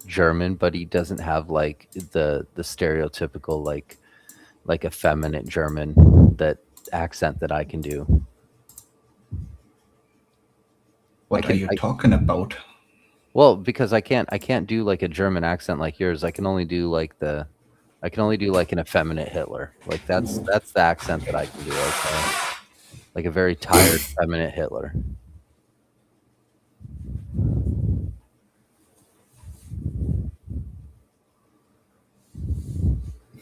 German, but he doesn't have like the stereotypical like effeminate German that accent that I can do. What are you talking about? Well, because I can't do like a German accent like yours. I can only do like an effeminate Hitler. Like that's the accent that I can do. Like a very tired, effeminate Hitler.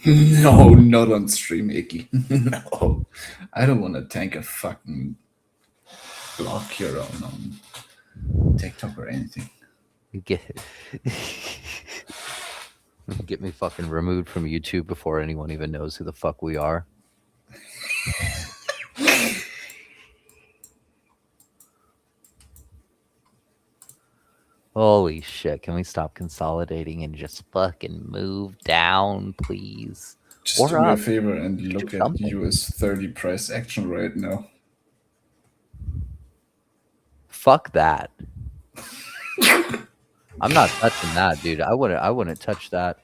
No, not on stream, Icky. No, I don't want to tank a fucking block here on TikTok or anything. Get get me fucking removed from YouTube before anyone even knows who the fuck we are. Holy shit, can we stop consolidating and just fucking move down, please? Just Or do me a up. favor and Do look at something. US30 price action right now. Fuck that. I'm not touching that, dude. I wouldn't touch that.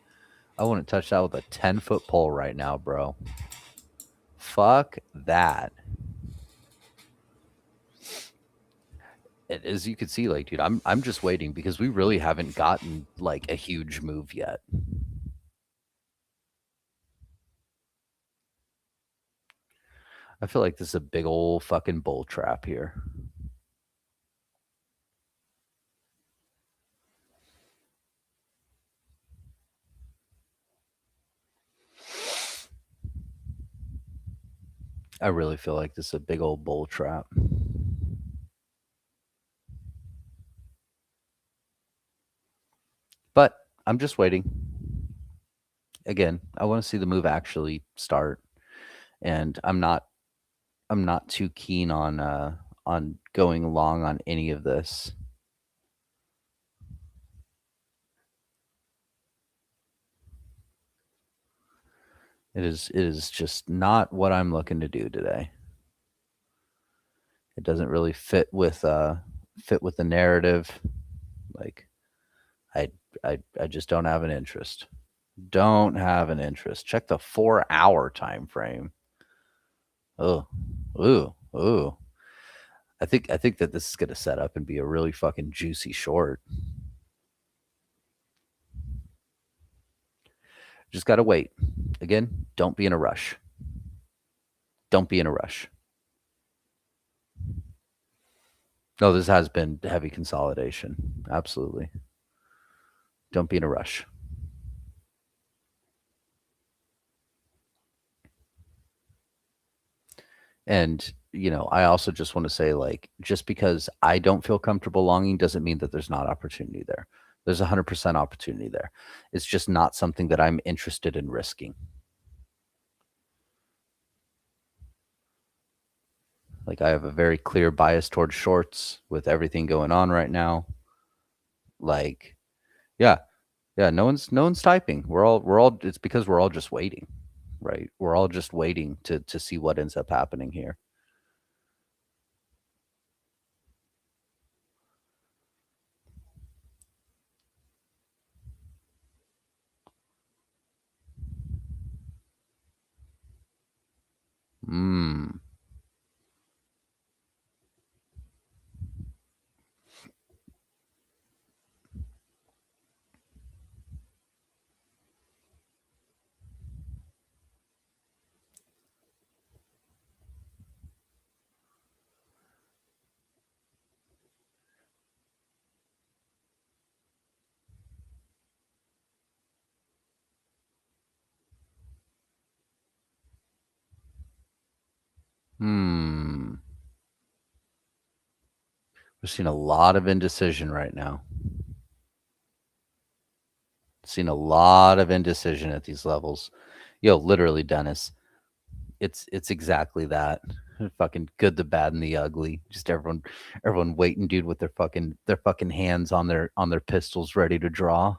I wouldn't touch that with a 10-foot pole right now, bro. Fuck that. As you can see, like, dude, I'm just waiting because we really haven't gotten like a huge move yet. I feel like this is a big old fucking bull trap here. I really feel like this is a big old bull trap. But I'm just waiting. Again, I want to see the move actually start, and I'm not too keen on going long on any of this. It is just not what I'm looking to do today. It doesn't really fit with the narrative. Like I just don't have an interest. Don't have an interest. Check the 4-hour time frame. Oh, ooh. I think that this is gonna set up and be a really fucking juicy short. Just gotta wait. Again, don't be in a rush. Don't be in a rush. No, this has been heavy consolidation. Absolutely. Don't be in a rush. And, I also just want to say, like, just because I don't feel comfortable longing doesn't mean that there's not opportunity there. There's 100% opportunity there. It's just not something that I'm interested in risking. Like, I have a very clear bias towards shorts with everything going on right now. Like, yeah, no one's typing. We're all it's because we're all just waiting, right? We're all just waiting to see what ends up happening here. Mm. Hmm. We're seeing a lot of indecision right now. Seen a lot of indecision at these levels. Yo, literally, Dennis. It's exactly that. Fucking good, the bad, and the ugly. Just everyone waiting, dude, with their fucking hands on their pistols ready to draw.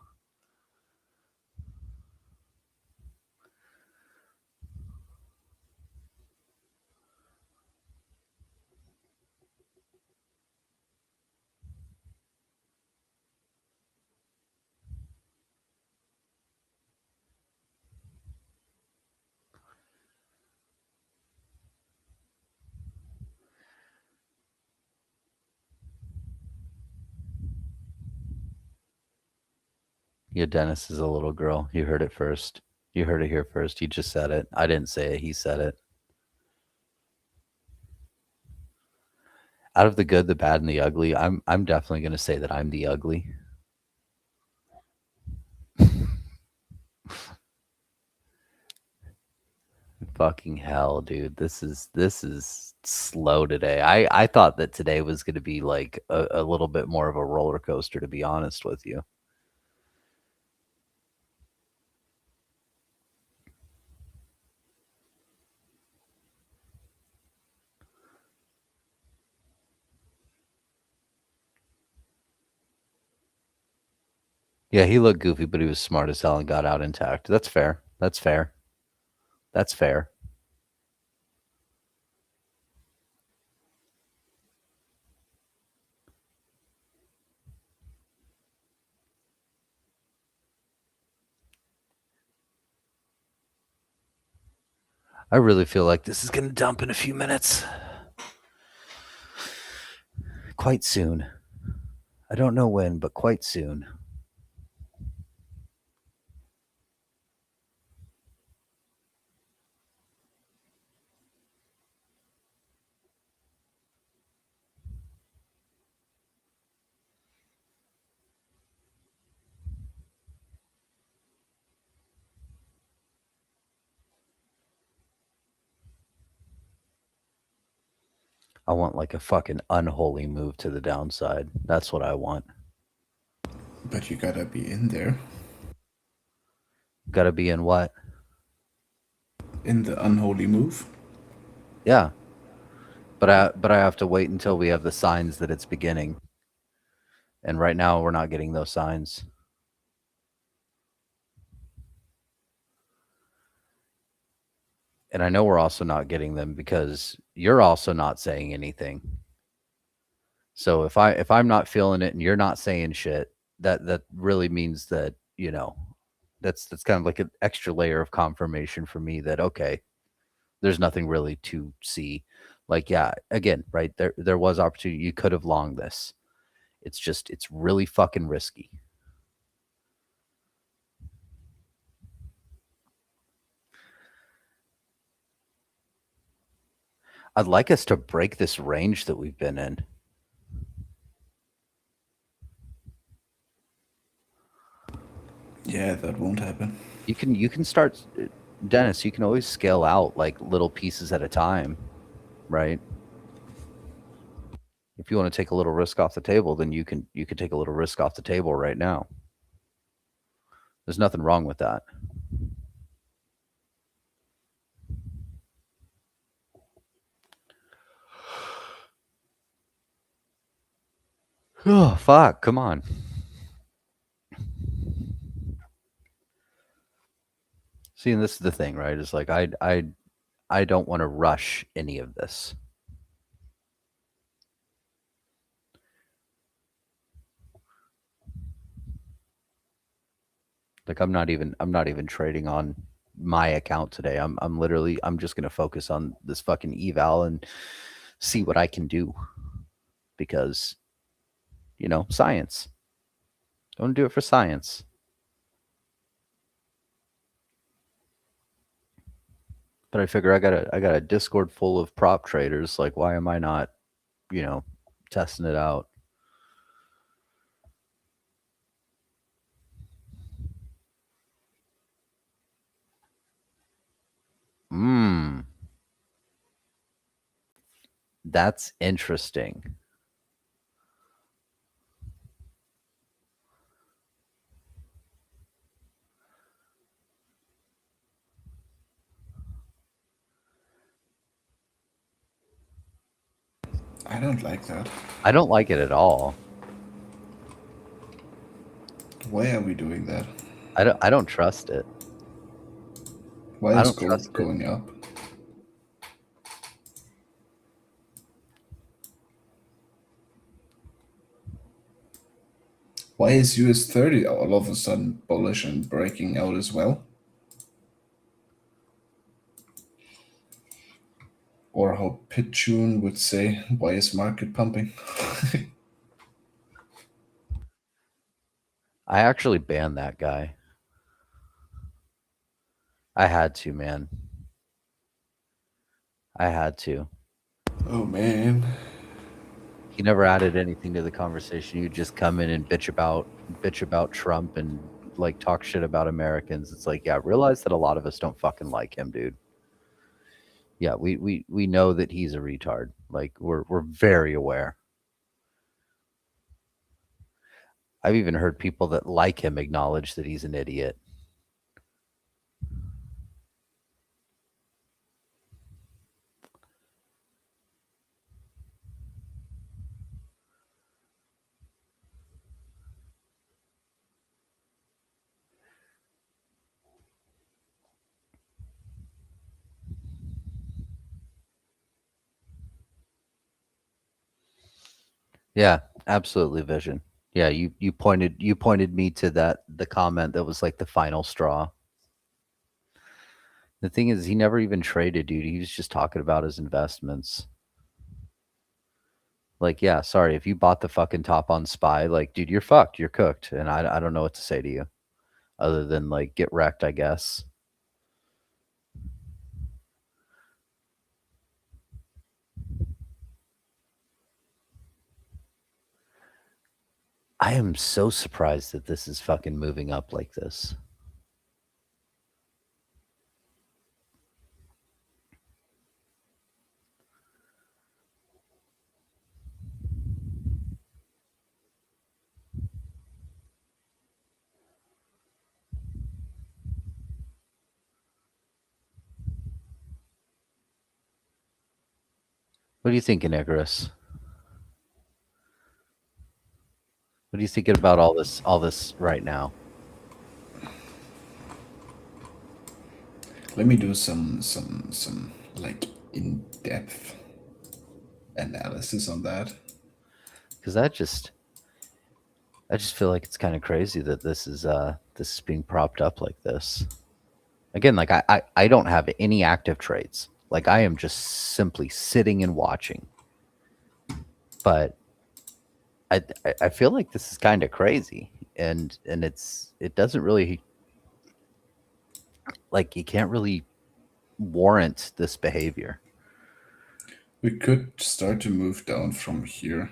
Yeah, Dennis is a little girl. You heard it first. You heard it here first. He just said it. I didn't say it. He said it. Out of the good, the bad, and the ugly, I'm definitely going to say that I'm the ugly. Fucking hell, dude. This is slow today. I thought that today was going to be like a little bit more of a roller coaster, to be honest with you. Yeah, he looked goofy, but he was smart as hell and got out intact. That's fair. That's fair. That's fair. I really feel like this is going to dump in a few minutes. Quite soon. I don't know when, but quite soon. I want like a fucking unholy move to the downside. That's what I want. But you gotta be in there. Got to be in what? In the unholy move. Yeah. But I have to wait until we have the signs that it's beginning. And right now we're not getting those signs. And I know we're also not getting them because you're also not saying anything. So if I'm not feeling it and you're not saying shit, that really means that, that's kind of like an extra layer of confirmation for me that okay, there's nothing really to see. Like yeah, again, right? There was opportunity. You could have longed this. It's really fucking risky. I'd like us to break this range that we've been in. Yeah, that won't happen. You can start, Dennis, you can always scale out like little pieces at a time, right? If you want to take a little risk off the table, then you can take a little risk off the table right now. There's nothing wrong with that. Oh fuck, come on. See, and this is the thing, right? It's like I don't want to rush any of this. Like I'm not even trading on my account today. I'm just gonna focus on this fucking eval and see what I can do because science. Don't do it for science. But I figure I got a Discord full of prop traders. Like, why am I not, you know, testing it out? Hmm. That's interesting. I don't like that. I don't like it at all. Why are we doing that? I don't trust it. Why I is don't gold trust it. going up? Why is US 30 all of a sudden bullish and breaking out as well? Or how Pitchun would say, why is market pumping? I actually banned that guy. I had to, man. I had to. Oh man. He never added anything to the conversation. You just come in and bitch about Trump and like talk shit about Americans. It's like, yeah, realize that a lot of us don't fucking like him, dude. Yeah, we know that he's a retard. Like we're very aware. I've even heard people that like him acknowledge that he's an idiot. Yeah, absolutely, Vision. Yeah, you pointed me to the comment that was like the final straw. The thing is, he never even traded, dude. He was just talking about his investments. Like, yeah, sorry, if you bought the fucking top on SPY, like, dude, you're fucked. You're cooked. And I don't know what to say to you other than like get wrecked, I guess. I am so surprised that this is fucking moving up like this. What are you thinking, Icarus? What are you thinking about all this right now? Let me do some like in-depth analysis on that. Because I just feel like it's kind of crazy that this is being propped up like this. Again, like I don't have any active trades. Like I am just simply sitting and watching. But I feel like this is kind of crazy, and it doesn't really, like, you can't really warrant this behavior. We could start to move down from here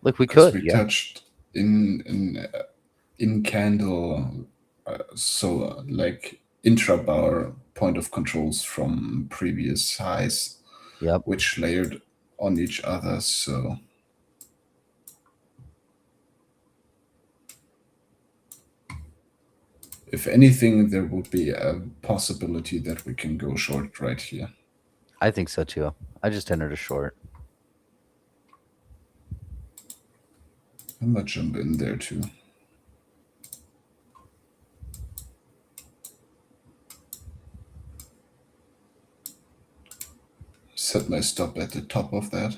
Look, we because could, we yeah, touched in candle, like intra-bar point of controls from previous highs, yep. which layered on each other. So if anything, there would be a possibility that we can go short right here. I think so too. I just entered a short. I'm gonna jump in there too. Set my stop at the top of that.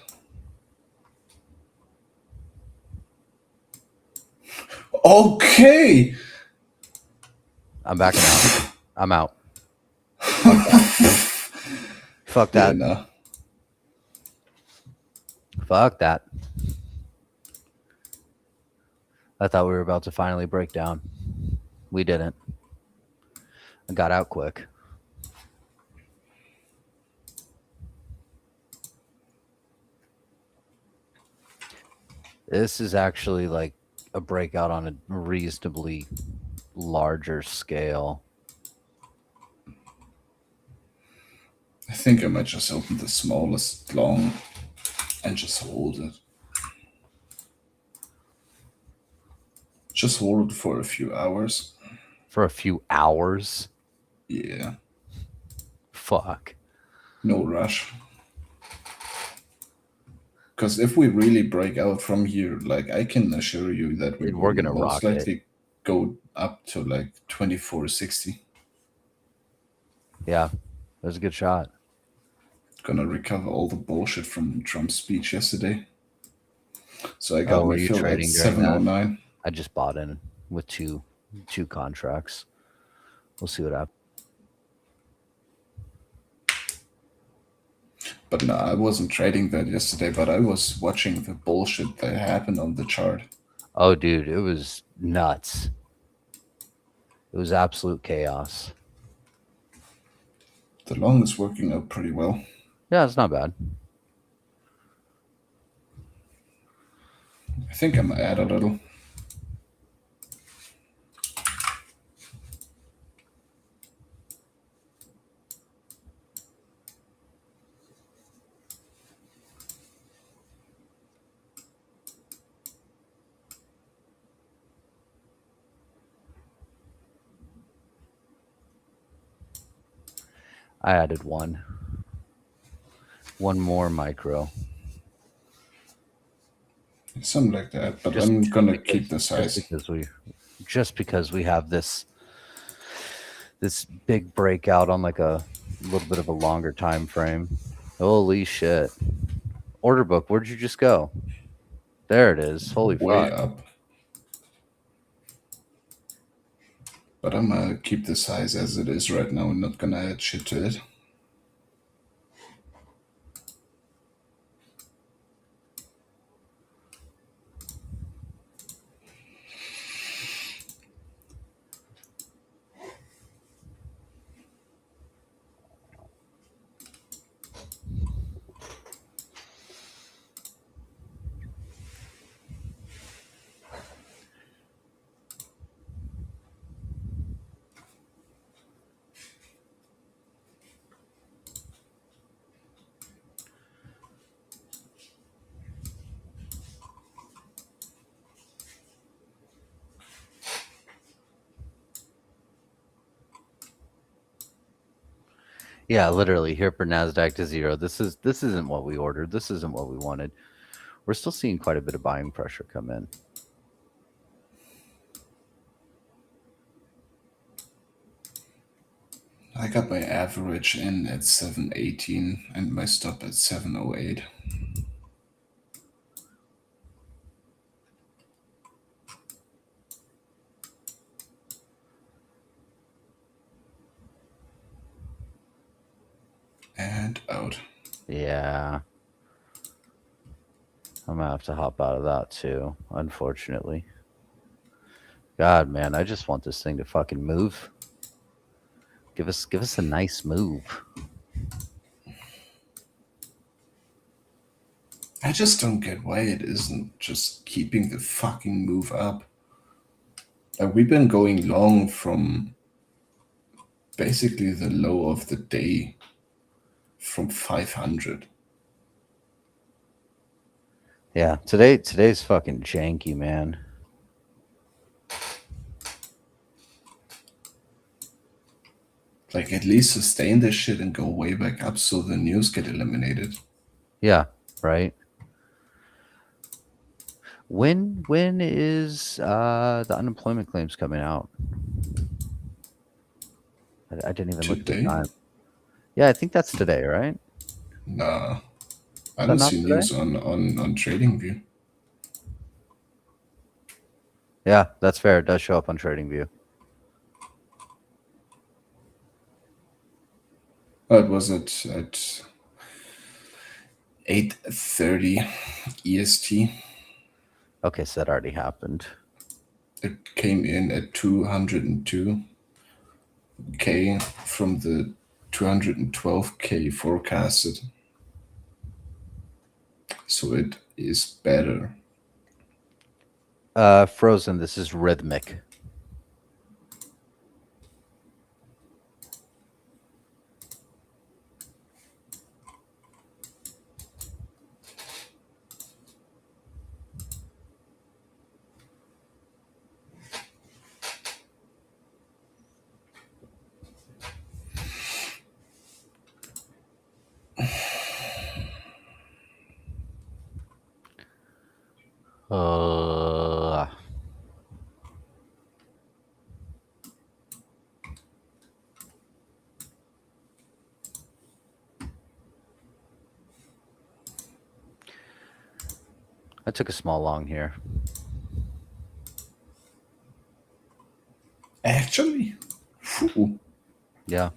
Okay. I'm backing out. I'm out. Fuck that. Fuck Yeah, that. no. Fuck that. I thought we were about to finally break down. We didn't. I got out quick. This is actually like a breakout on a reasonably larger scale. I think I might just open the smallest long and just hold it. Just hold it for a few hours. For a few hours? Yeah, Fuck. no rush. Because if we really break out from here, like I can assure you that we Dude, will we're gonna most rock it. likely go up to like 2460. Yeah, there's a good shot. Gonna recover all the bullshit from Trump's speech yesterday. So I got Oh, my were you fill at trading during that? 709. I just bought in with two contracts. We'll see what happens. But no, I wasn't trading that yesterday, but I was watching the bullshit that happened on the chart. Oh, dude, it was nuts. It was absolute chaos. The long is working out pretty well. Yeah, it's not bad. I think I'm gonna add a little. I added one more micro. Something like that. But I'm gonna keep the size. Just because we have this big breakout on like a little bit of a longer time frame. Holy shit. Order book, where'd you just go? There it is. Holy Way fuck. up. But I'm gonna keep the size as it is right now. I'm not gonna add shit to it. Yeah, literally here for NASDAQ to zero. This isn't what we ordered. This isn't what we wanted. We're still seeing quite a bit of buying pressure come in. I got my average in at 718 and my stop at 708. And out. Yeah. I'm gonna have to hop out of that too, unfortunately. God, man, I just want this thing to fucking move. Give us a nice move. I just don't get why it isn't just keeping the fucking move up. Like, we've been going long from basically the low of the day from 500. Yeah, today's fucking janky, man. Like, at least sustain this shit and go way back up so the news get eliminated. Yeah, right. When is the unemployment claims coming out? I didn't even look at the Today? time. Yeah, I think that's today, right? Nah. I Is that don't not see today? news on TradingView. Yeah, that's fair. It does show up on TradingView. Oh, it was at 8:30 EST. Okay, so that already happened. It came in at 202K from the 212K forecasted. So it is better. Frozen, this is rhythmic. Uh, I took a small long here. Actually? Phew, Yeah.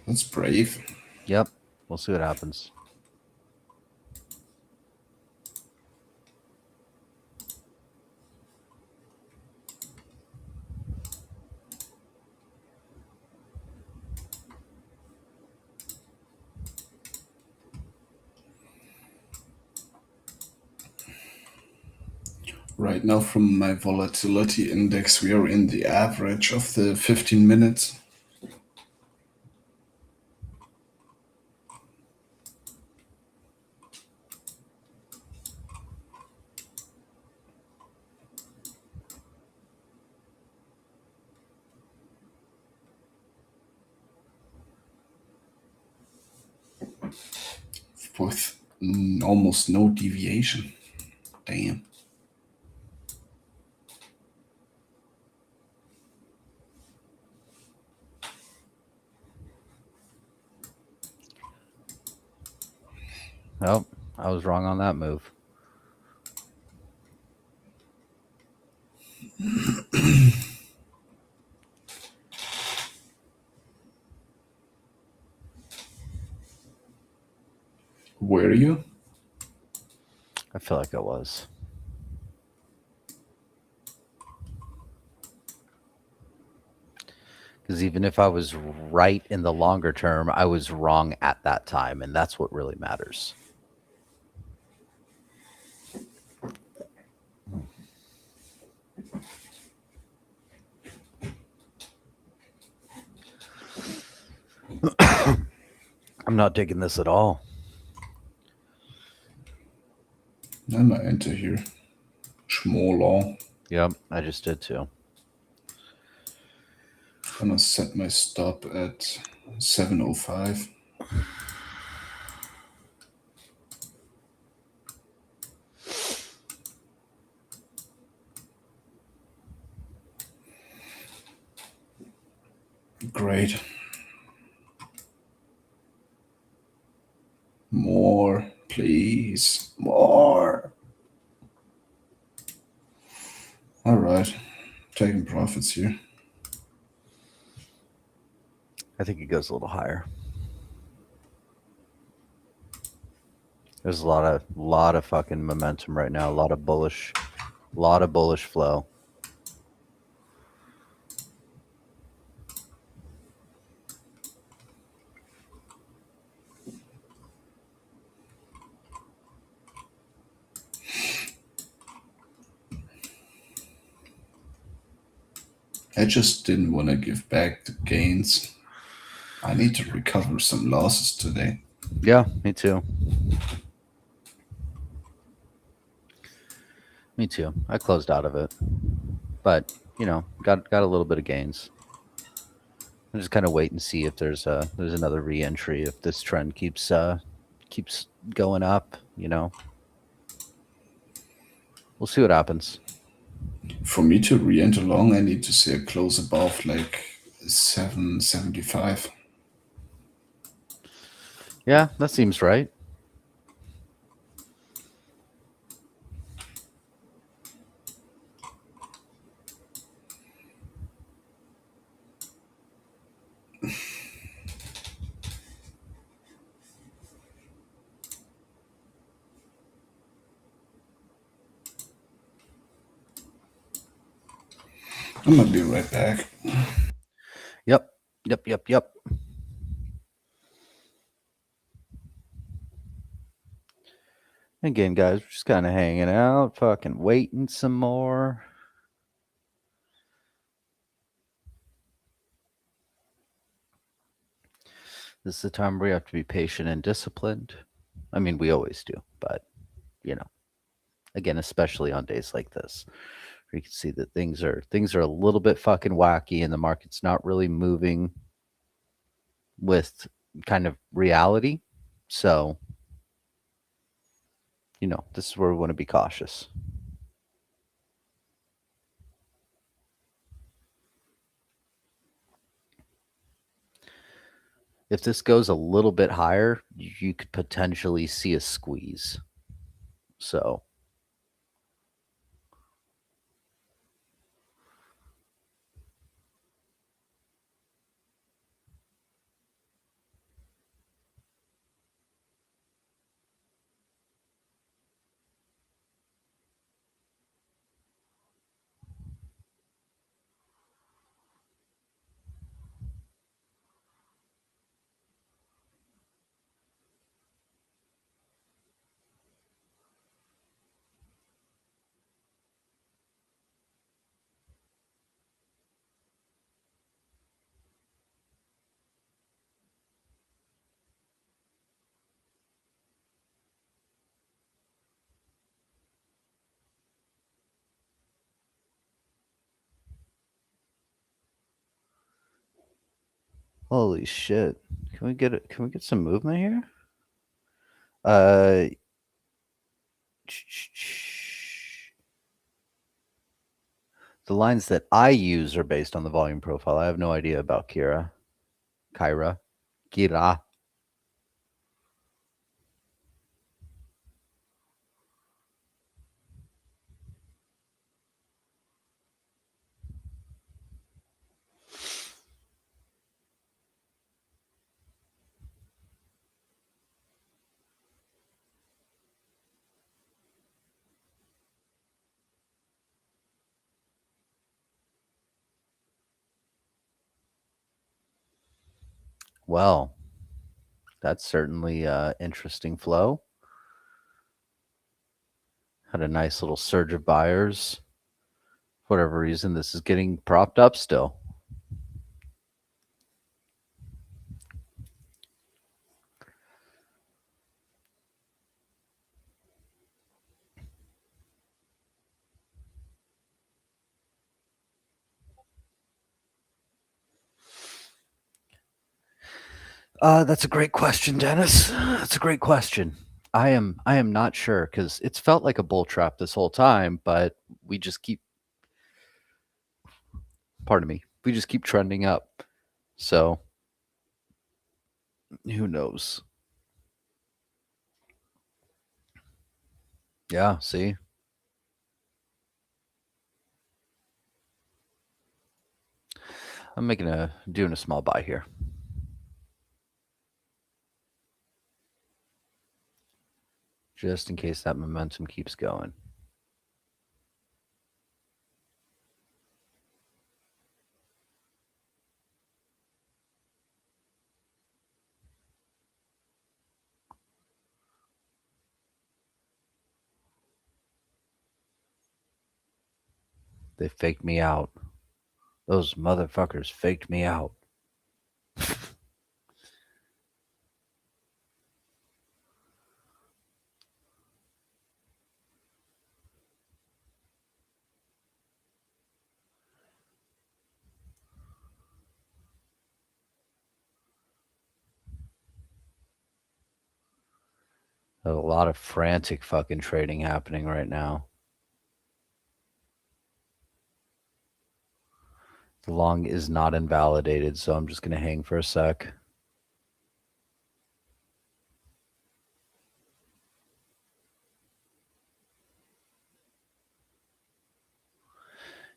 that's brave. Yep. We'll see what happens. Right now, from my volatility index, we are in the average of the 15 minutes. with almost no deviation. Damn. Oh, I was wrong on that move. Were you? I feel like I was. Because even if I was right in the longer term, I was wrong at that time, and that's what really matters. I'm not digging this at all. I might enter here. Schmoller. Yep, I just did too. Gonna set my stop at 7:05. Great. More, please. More. All right. Taking profits here. I think it goes a little higher. There's a lot of fucking momentum right now. A lot of bullish flow. I just didn't want to give back the gains. I need to recover some losses today. Yeah, me too. Me too. I closed out of it, but got a little bit of gains. I'm just kind of wait and see if there's another re-entry if this trend keeps going up. We'll see what happens. For me to re-enter long, I need to see a close above like 775. Yeah, that seems right. I'm gonna be right back. Yep. Again, guys, we're just kind of hanging out, fucking waiting some more. This is the time where we have to be patient and disciplined. I mean, we always do, but again, especially on days like this, where you can see that things are a little bit fucking wacky, and the market's not really moving with kind of reality. So, this is where we want to be cautious. If this goes a little bit higher, you could potentially see a squeeze. So, holy shit. Can we get some movement here? Uh, the lines that I use are based on the volume profile. I have no idea about Kira. Kira. Well, that's certainly interesting flow. Had a nice little surge of buyers. For whatever reason, this is getting propped up still. That's a great question, Dennis. That's a great question. I am not sure because it's felt like a bull trap this whole time, but we just keep pardon me, we just keep trending up. So who knows? Yeah, see? I'm doing a small buy here. Just in case that momentum keeps going. They faked me out. Those motherfuckers faked me out. A lot of frantic fucking trading happening right now. The long is not invalidated, so I'm just going to hang for a sec.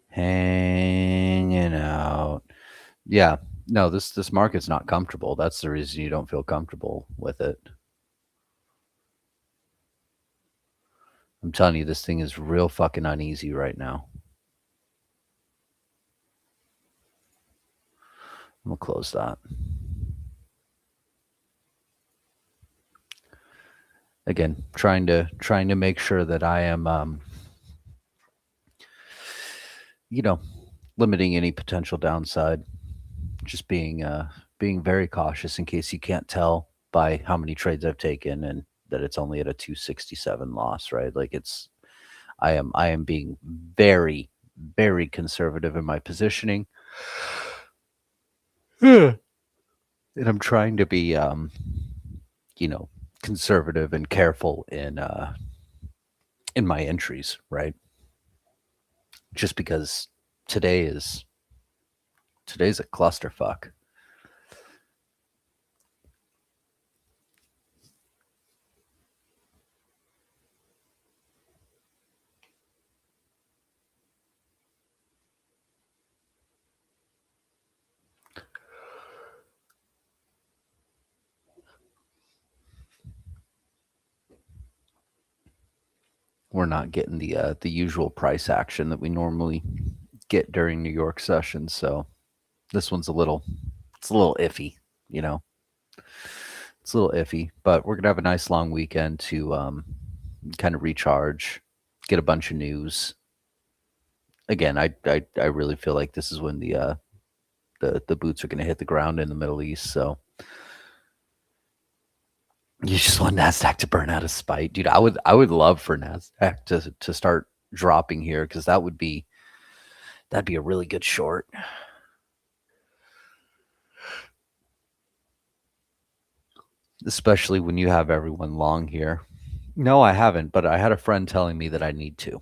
Hanging out. Yeah. No, this market's not comfortable. That's the reason you don't feel comfortable with it. I'm telling you, this thing is real fucking uneasy right now. I'm gonna close that. Again, trying to make sure that I am limiting any potential downside. Just being very cautious in case you can't tell by how many trades I've taken and that it's only at a 267 loss, right? Like I am being very, very conservative in my positioning. And I'm trying to be conservative and careful in my entries, right? Just because today is today's a clusterfuck. We're not getting the usual price action that we normally get during New York sessions, so this one's it's a little iffy, you know. It's a little iffy, but we're gonna have a nice long weekend to kind of recharge, get a bunch of news. Again, I really feel like this is when the boots are gonna hit the ground in the Middle East. So you just want Nasdaq to burn out of spite, dude. I would love for Nasdaq to start dropping here because that'd be a really good short. especially when you have everyone long here. No, I haven't, but I had a friend telling me that I need to.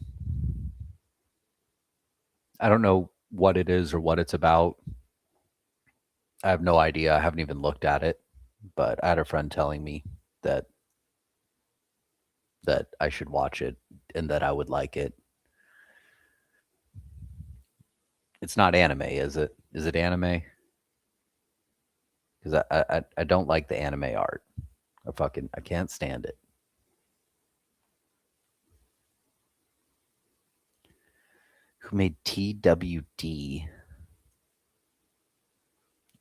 I don't know what it is or what it's about. I have no idea. I haven't even looked at it, but I had a friend telling me that I should watch it and that I would like it. It's not anime, is it? Is it anime? Because I don't like the anime art. I can't stand it. Who made TWD?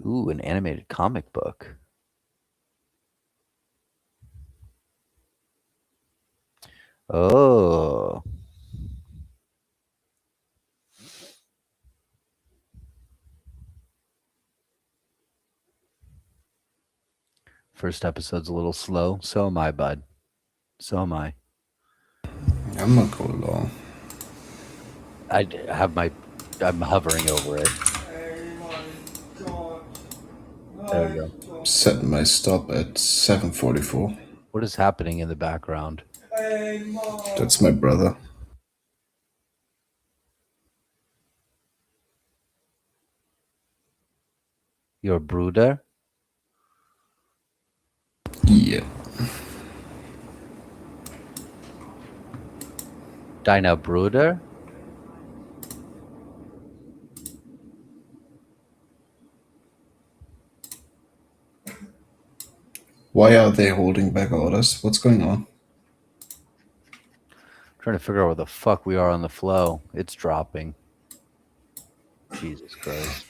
Ooh, an animated comic book. Oh. First episode's a little slow. So am I, bud. So am I. I'm not go long. I'm hovering over it. There we go. Set my stop at 7:44. What is happening in the background? That's my brother. Your brother? Yeah. Deiner Bruder? Why are they holding back orders? What's going on? Trying to figure out where the fuck we are on the flow. It's dropping. Jesus Christ.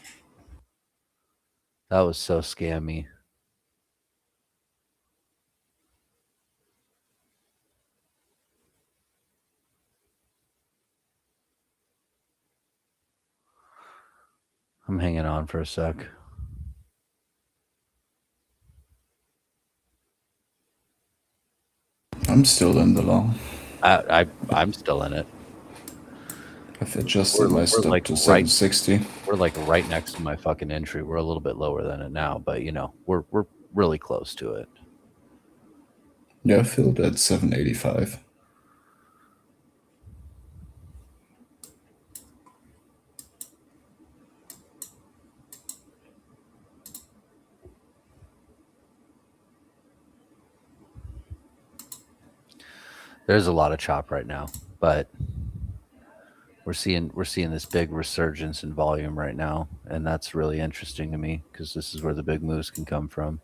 That was so scammy. I'm hanging on for a sec. I'm still in the long. I'm still in it. I've adjusted my We're stop like to right- 760. We're like right next to my fucking entry. We're a little bit lower than it now, but you know, we're really close to it. Yeah, I filled at 785. There's a lot of chop right now, but we're seeing this big resurgence in volume right now, and that's really interesting to me because this is where the big moves can come from.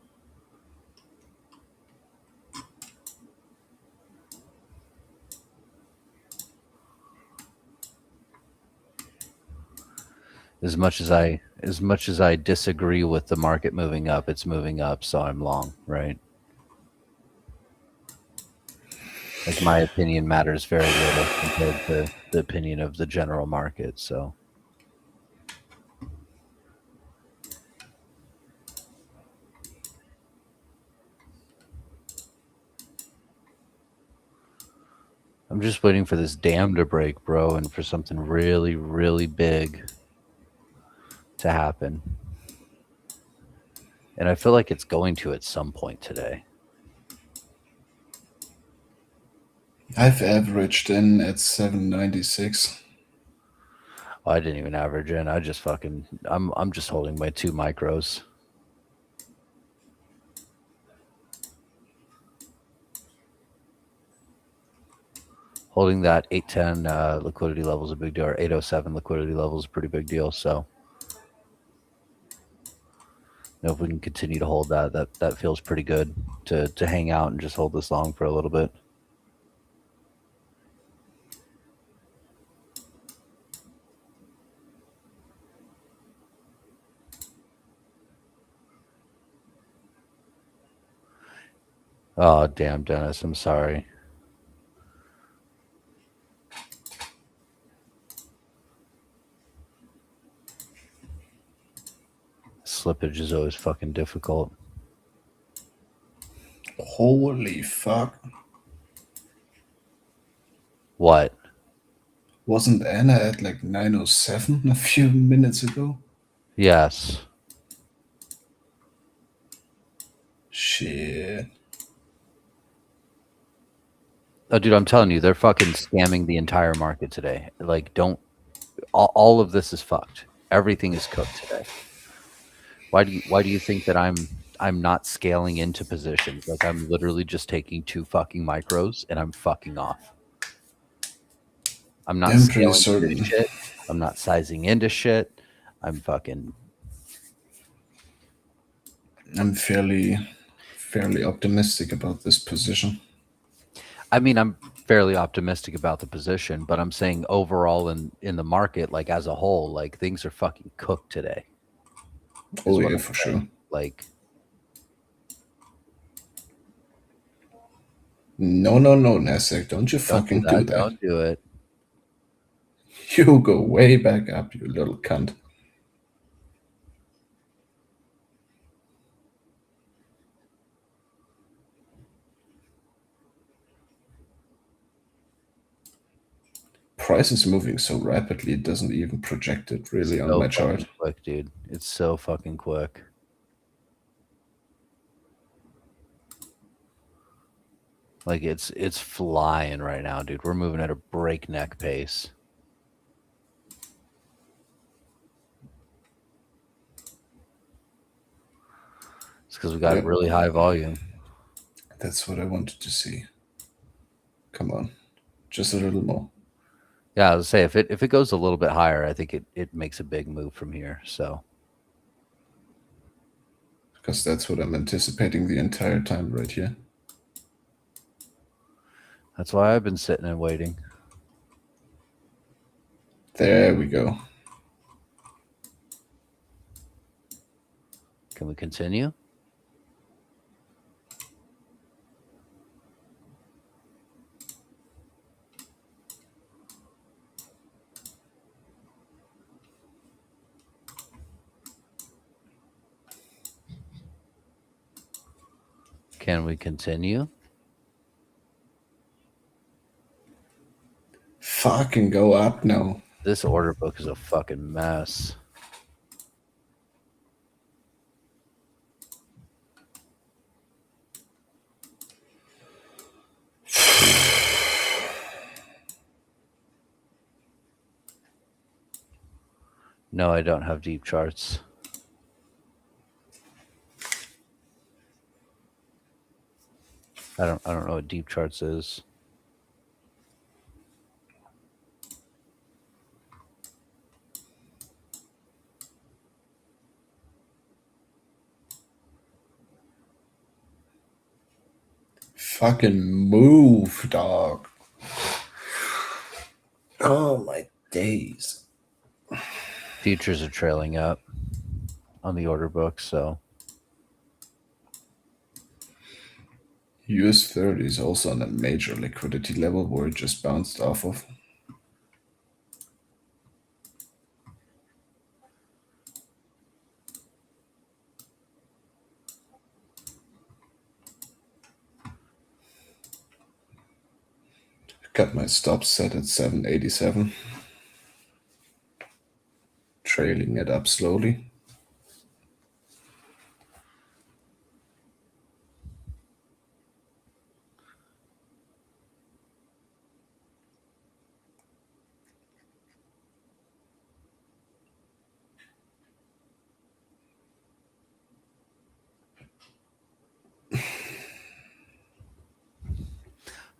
As much as I disagree with the market moving up, it's moving up, so I'm long, right? Like my opinion matters very little compared to the opinion of the general market, so I'm just waiting for this dam to break, bro, and for something really, really big to happen. And I feel like it's going to at some point today. I've averaged in at 796. Oh, I didn't even average in. I just fucking I'm just holding my 2 micros. Holding that 810 liquidity level is a big deal, or 807 liquidity level is a pretty big deal. So, you know, if we can continue to hold that feels pretty good to hang out and just hold this long for a little bit. Oh, damn, Dennis, I'm sorry. Slippage is always fucking difficult. Holy fuck. What? Wasn't Anna at like 907 a few minutes ago? Yes. Shit. Oh, dude, I'm telling you, they're fucking scamming the entire market today. Like, don't all of this is fucked. Everything is cooked today. Why do you think that I'm not scaling into positions? Like I'm literally just taking two fucking micros and I'm fucking off. I'm not I'm pretty scaling into certain. shit. I'm not sizing into shit. I'm fucking I'm fairly optimistic about this position. I mean, I'm fairly optimistic about the position, but I'm saying overall in the market, like as a whole, like things are fucking cooked today. Is Oh what yeah, I'm for saying. sure. Like No, no, no, Nasdaq, don't you don't do fucking do that. that. Don't do it. You go way back up, you little cunt. Price is moving so rapidly it doesn't even project it really on So my fucking chart. quick, dude. It's so fucking quick. Like it's flying right now, dude. We're moving at a breakneck pace. It's because we got Yep, really high volume. that's what I wanted to see. Come on, just a little more. Yeah, I would say if it goes a little bit higher, I think it makes a big move from here. So Because that's what I'm anticipating the entire time right here. that's why I've been sitting and waiting. There we go. Can we continue? Can we continue? Fucking go up now. This order book is a fucking mess. No, I don't have deep charts. I don't know what deep charts is. Fucking move, dog. Oh my days. Futures are trailing up on the order book, so US 30 is also on a major liquidity level where it just bounced off of. Got my stop set at 787. Trailing it up slowly.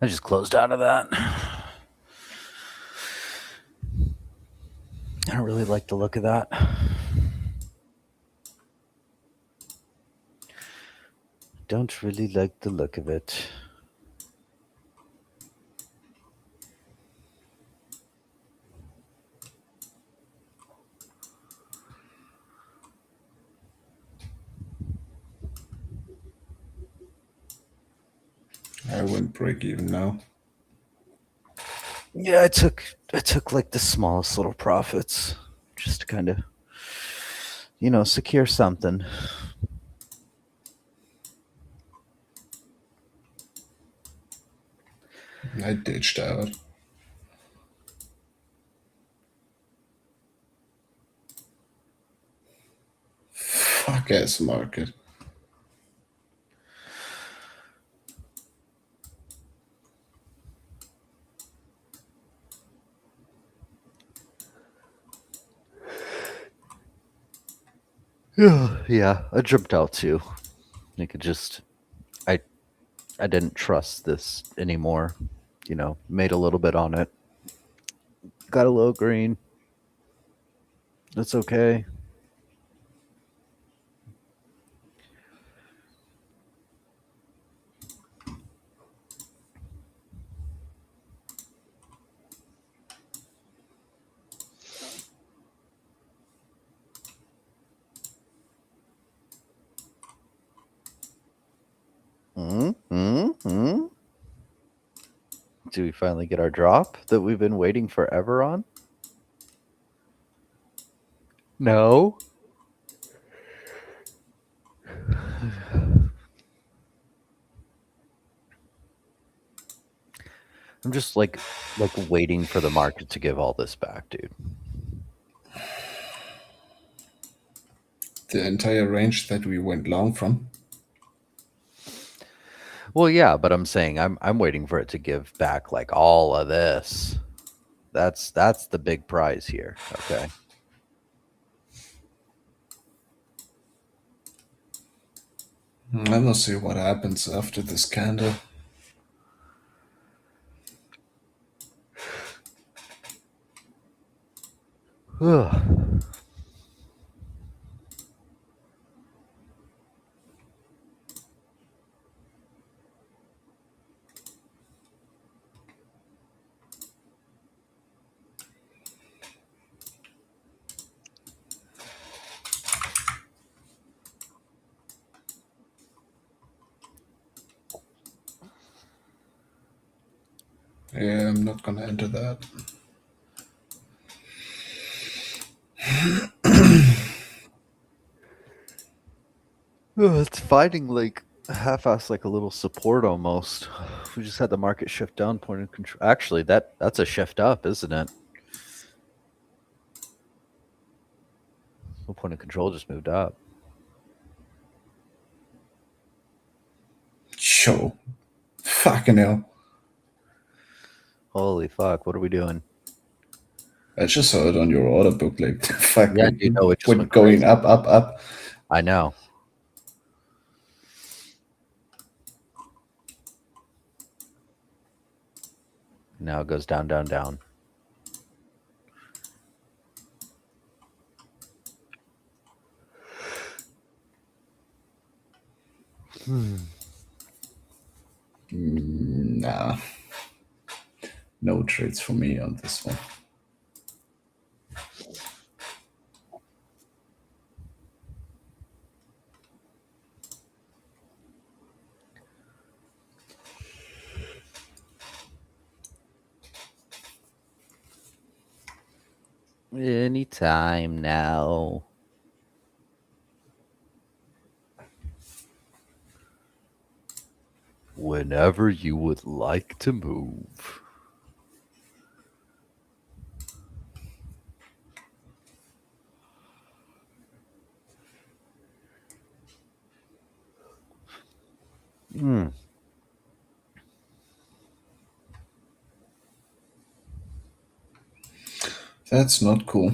I just closed out of that. I don't really like the look of that. Don't really like the look of it. I went break even now. Yeah, I took like the smallest little profits just to kind of secure something. I ditched out. Fuck ass market. Yeah, I jumped out too. I could just I I didn't trust this anymore. Made a little bit on it. Got a little green. That's okay. Mm-hmm. Do we finally get our drop that we've been waiting forever on? No. I'm just like waiting for the market to give all this back, dude. The entire range that we went long from. Well, yeah, but I'm saying I'm waiting for it to give back like all of this. That's the big prize here. Okay. I will see what happens after this candle. Ugh. Yeah, I'm not gonna enter that. It's fighting like half-ass like a little support almost. We just had the market shift down, point of control. Actually, that's a shift up, isn't it? The point of control just moved up. Yo, fucking hell. Holy fuck, what are we doing? I just saw it on your order book, like Yeah, fucking it just went going crazy. up. I know. Now it goes down, down, down. Nah. No trades for me on this one. Anytime now. Whenever you would like to move. Hmm. That's not cool.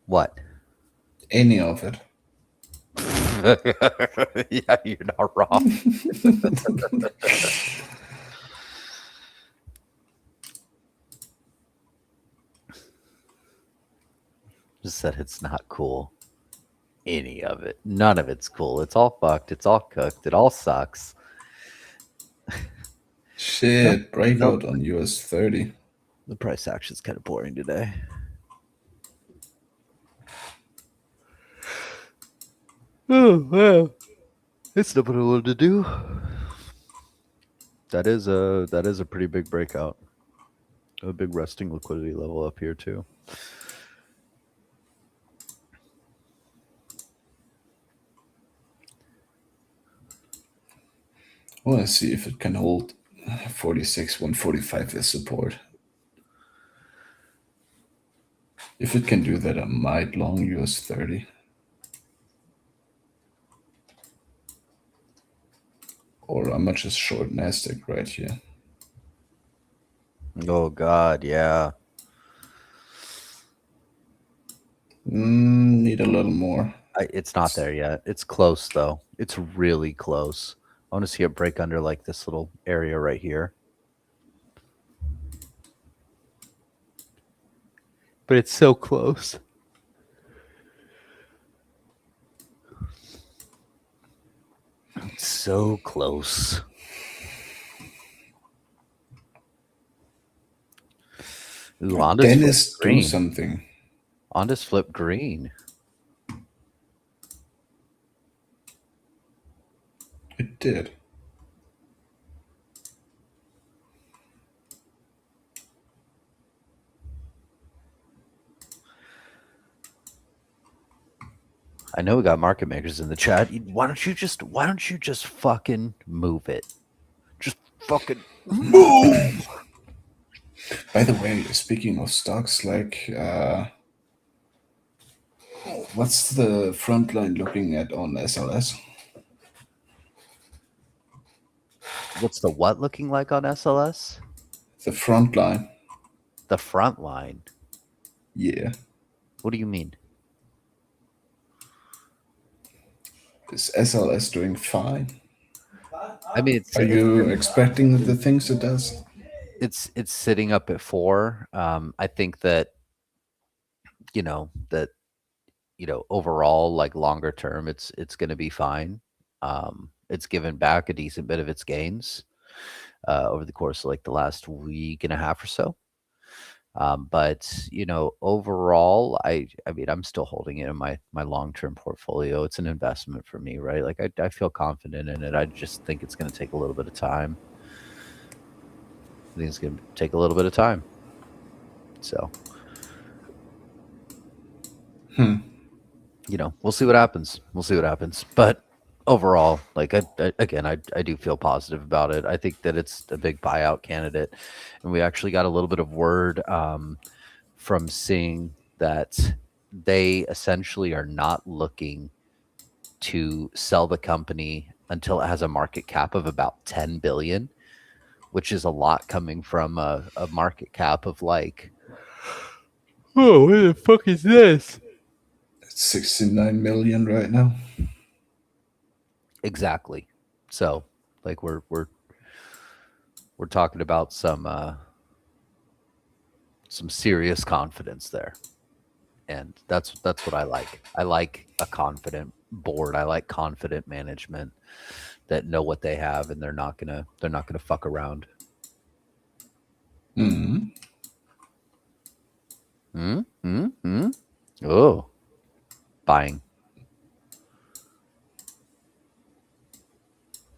What? Any of it. Yeah, you're not wrong. Just said it's not cool. Any of it. None of it's cool. It's all fucked. It's all cooked. It all sucks. Shit, breakout Nope. on US 30. The price action is kind of boring today. Oh, well. It's not what I wanted to do. That is a pretty big breakout. A big resting liquidity level up here too. I want to see if it can hold 46, 145 as support. If it can do that, I might long US 30. Or I might just short Nasdaq right here. Oh God, yeah. Need a little more. It's not there yet. It's close though. It's really close. I want to see it break under like this little area right here. But it's so close. It's so close. Ooh, Ondas Dennis, flipped do green. something. Ondas flipped green. It did. I know we got market makers in the chat. Why don't you just fucking move it? Just fucking move. By the way, speaking of stocks, like, what's the front line looking at on SLS? What's the what looking like on SLS? The front line. The front line. Yeah. What do you mean? Is SLS doing fine? I mean, Are you expecting the things it does? it's sitting up at 4. I think that overall, like longer term, it's going to be fine. It's given back a decent bit of its gains over the course of like the last week and a half or so. But overall, I mean, I'm still holding it in my long-term portfolio. It's an investment for me, right? Like I feel confident in it. I just think it's going to take a little bit of time. I think it's going to take a little bit of time. So, we'll see what happens. We'll see what happens. But overall, like I do feel positive about it. I think that it's a big buyout candidate, and we actually got a little bit of word from Sing that they essentially are not looking to sell the company until it has a market cap of about 10 billion, which is a lot coming from a market cap of like, oh, what the fuck is this? It's 69 million right now. Exactly. So, like we're talking about some serious confidence there. And that's what I like. I like a confident board. I like confident management that know what they have and they're not gonna fuck around. Oh, buying.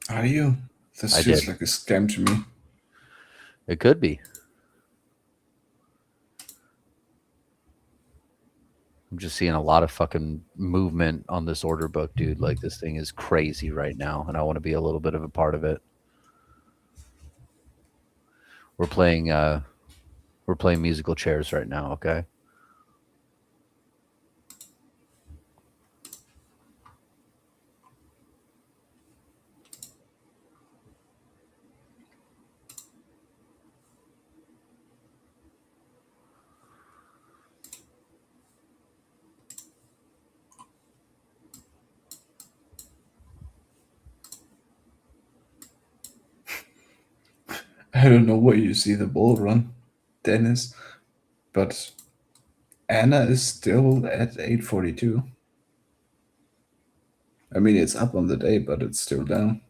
Are you? This I feels did. like a scam to me. It could be. I'm just seeing a lot of fucking movement on this order book, dude. Like this thing is crazy right now, and I want to be a little bit of a part of it. We're playing musical chairs right now, okay? I don't know where you see the bull run, Dennis, but Anna is still at 842. I mean, it's up on the day, but it's still down.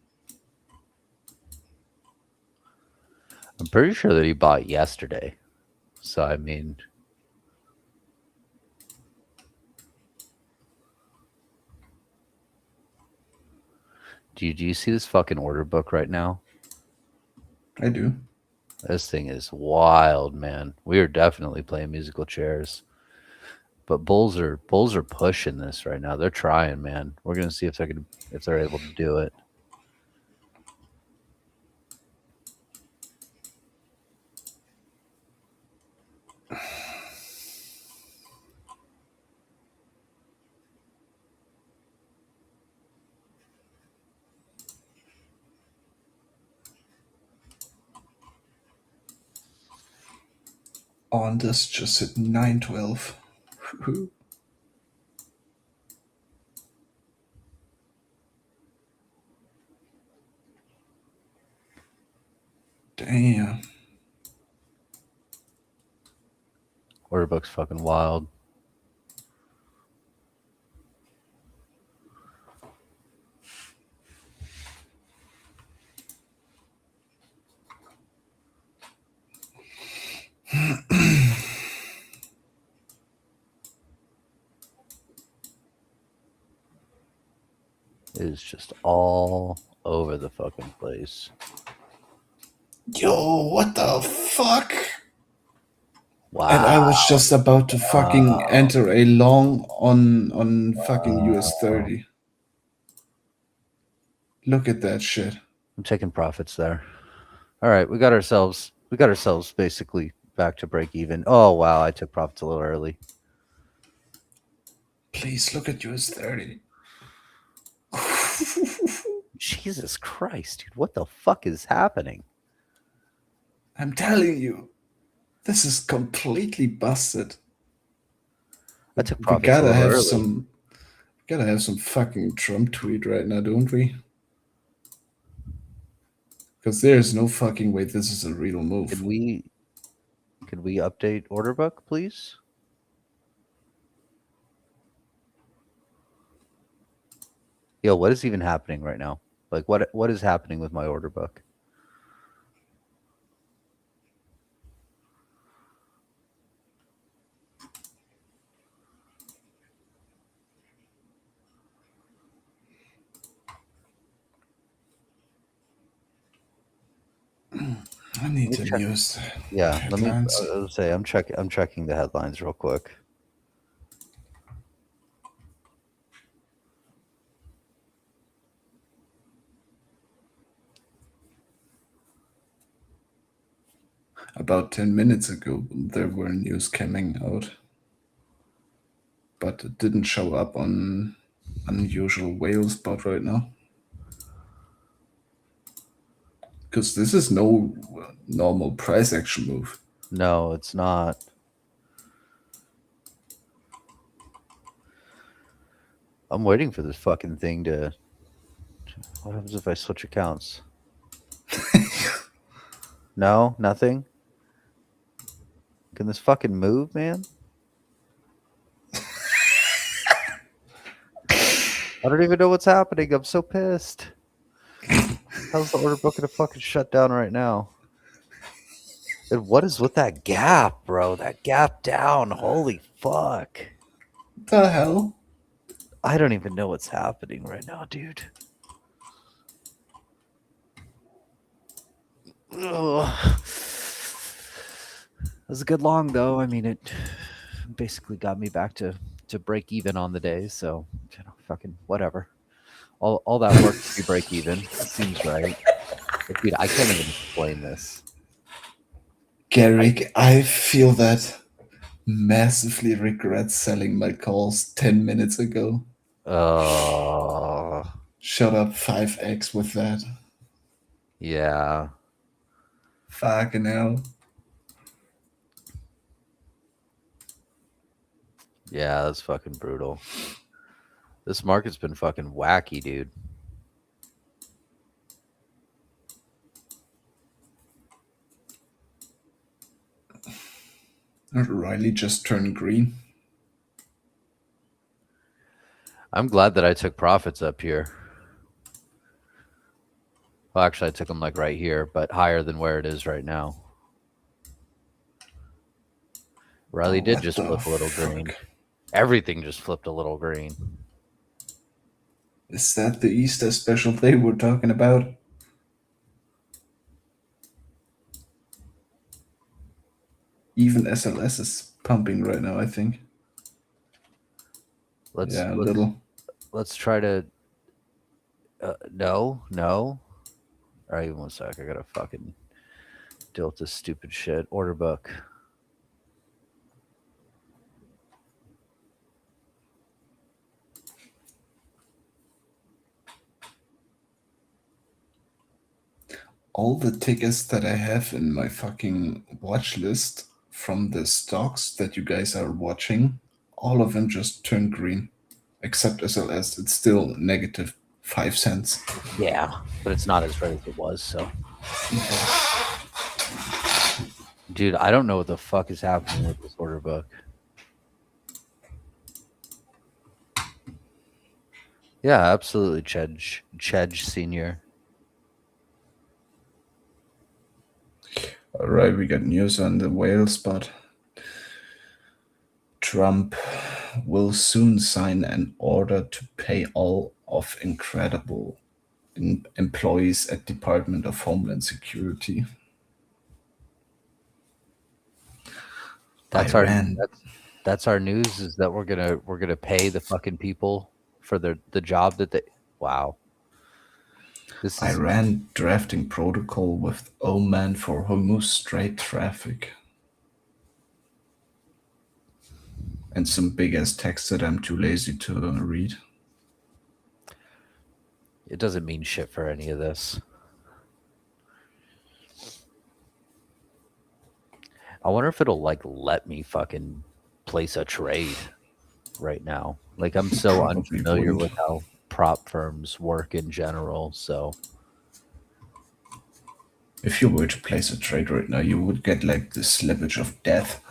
I'm pretty sure that he bought yesterday. So I mean, do you see this fucking order book right now? I do. This thing is wild, man. We are definitely playing musical chairs. But bulls are pushing this right now. They're trying, man. We're gonna see if they're able to do it. On this just at 912. Damn. Order book's fucking wild. It is just all over the fucking place. Yo, what the fuck? Wow. And I was just about to fucking enter a long on fucking US 30. Look at that shit. I'm taking profits there. All right, we got ourselves basically back to break even. Oh wow, I took profits a little early. Please look at US 30. Jesus Christ, dude, what the fuck is happening? I'm telling you, this is completely busted. I took We profits a gotta little have early. some. We gotta have some fucking Trump tweet right now, don't we? Because there's no fucking way this is a real move. Could we update order book, please? Yo, what is even happening right now? Like what is happening with my order book? I need to check. use. Yeah, headlines. let me say I'm checking the headlines real quick. About 10 minutes ago, there were news coming out, but it didn't show up on unusual whale spot right now. Because this is no normal price action move. No, it's not. I'm waiting for this fucking thing to. What happens if I switch accounts? No, nothing. Can this fucking move, man? I don't even know what's happening. I'm so pissed. How's the order book gonna fucking shut down right now? And what is with that gap, bro? That gap down. Holy fuck. The hell? I don't even know what's happening right now, dude. Ugh. It was a good long though. I mean, it basically got me back to break even on the day. So, fucking whatever. All that work to break even. It seems right. But dude, I can't even explain this. Garrick, I feel that massively regret selling my calls 10 minutes ago. Shut up 5x with that. Yeah. Fucking hell. Yeah, that's fucking brutal. This market's been fucking wacky, dude. Riley just turned green. I'm glad that I took profits up here. Well, actually, I took them like right here, but higher than where it is right now. Riley did just flip a little green. Everything just flipped a little green. Is that the Easter special they were talking about? Even SLS is pumping right now, I think. Let's try to. No. All right, 1 sec. I gotta fucking deal with this stupid shit. Order book. All the tickets that I have in my fucking watch list from the stocks that you guys are watching, all of them just turned green. Except SLS, it's still negative 5 cents. Yeah, but it's not as red as it was, so. Dude, I don't know what the fuck is happening with this order book. Yeah, absolutely, Chedge Senior. All right, we got news on the whale spot. Trump will soon sign an order to pay all of incredible employees at Department of Homeland Security. That's Iran. that's our news, is that we're gonna pay the fucking people for the job that they. Wow. This is Iran drafting protocol with Oman for Hormuz Strait traffic. And some big ass text that I'm too lazy to read. it doesn't mean shit for any of this. I wonder if it'll like let me fucking place a trade right now. Like I'm so Probably unfamiliar wouldn't. with how prop firms work in general, so If you were to place a trade right now, you would get like the slippage of death.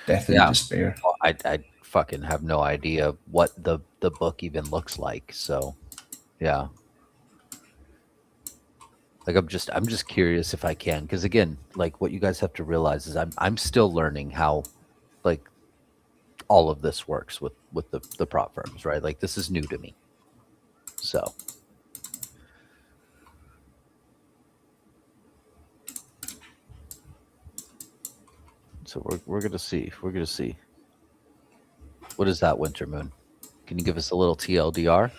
Death and yeah. despair. Well, I fucking have no idea what the book even looks like. So yeah. Like I'm just curious if I can, because again, like what you guys have to realize is I'm still learning how like all of this works with the prop firms, right? Like this is new to me. So we're gonna see. We're gonna see. What is that, Winter Moon? Can you give us a little TLDR?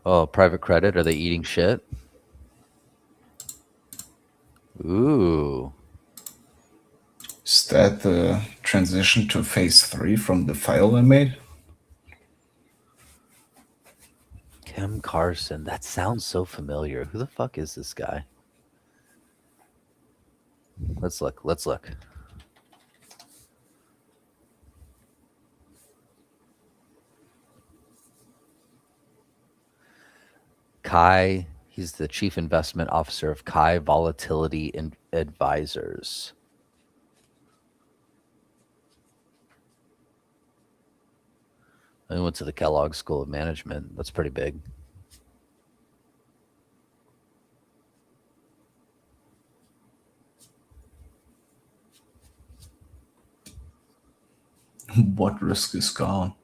Oh, private credit. Are they eating shit? Ooh. Is that the transition to phase 3 from the file I made? Kim Carson. That sounds so familiar. Who the fuck is this guy? Let's look. Let's look. Kai, he's the chief investment officer of Kai Volatility Advisors. I went to the Kellogg School of Management. That's pretty big. What risk is gone?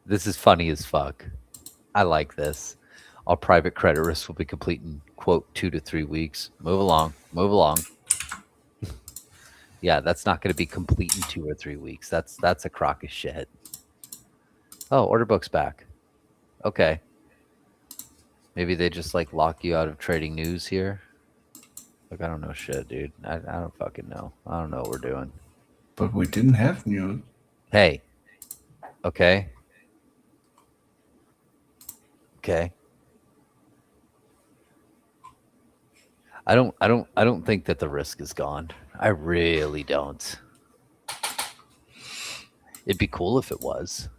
This is funny as fuck. I like this. All private credit risks will be complete in, quote, 2 to 3 weeks. Move along. Move along. Yeah, that's not going to be complete in 2 or 3 weeks. That's a crock of shit. Oh, order book's back. Okay. Maybe they just like lock you out of trading news here. Like I don't know shit, dude. I don't fucking know. I don't know what we're doing. But we didn't have news. Hey. Okay. Okay. I don't think that the risk is gone. I really don't. It'd be cool if it was.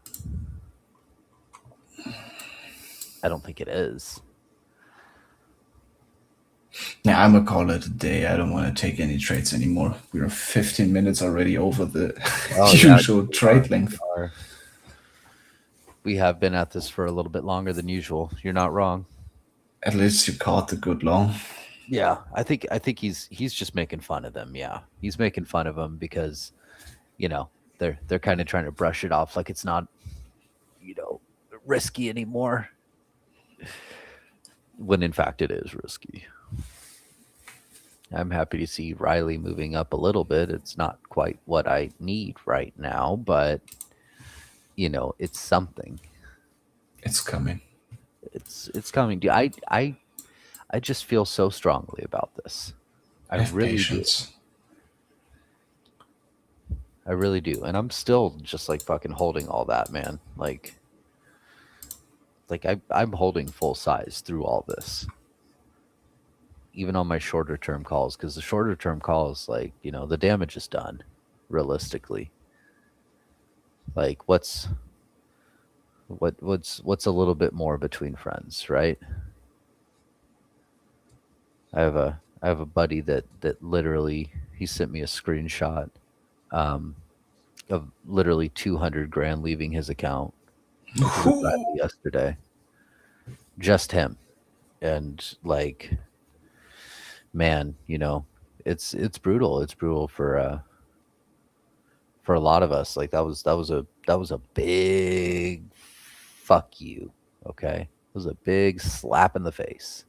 I don't think it is. Yeah, I'm gonna call it a day. I don't want to take any trades anymore. We're 15 minutes already over the usual trade length. We have been at this for a little bit longer than usual. You're not wrong. At least you caught the good long. Yeah, I think he's just making fun of them. Yeah, he's making fun of them because, you know, they're kind of trying to brush it off like it's not, you know, risky anymore. When in fact it is risky. I'm happy to see Riley moving up a little bit. It's not quite what I need right now, but you know, it's something. It's coming. It's coming. I just feel so strongly about this. I Have really patience. do. I really do. And I'm still just like fucking holding all that, man. Like like I'm holding full size through all this, even on my shorter term calls, because the shorter term calls, like, the damage is done realistically. Like, what's a little bit more between friends, right? I have a buddy that literally, he sent me a screenshot, um, of literally 200 grand leaving his account because of Riley yesterday. Just him. And like, man, it's brutal. It's brutal for a lot of us. Like, that was a big fuck you. Okay, it was a big slap in the face.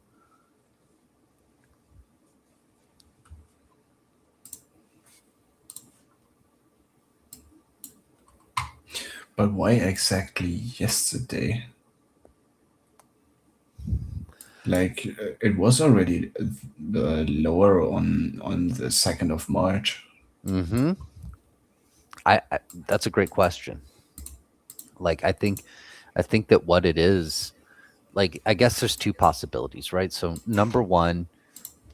But why exactly yesterday? Like it was already lower on the 2nd of March. Mm-hmm. I That's a great question. Like, I think that what it is, like, I guess there's two possibilities, right? So number one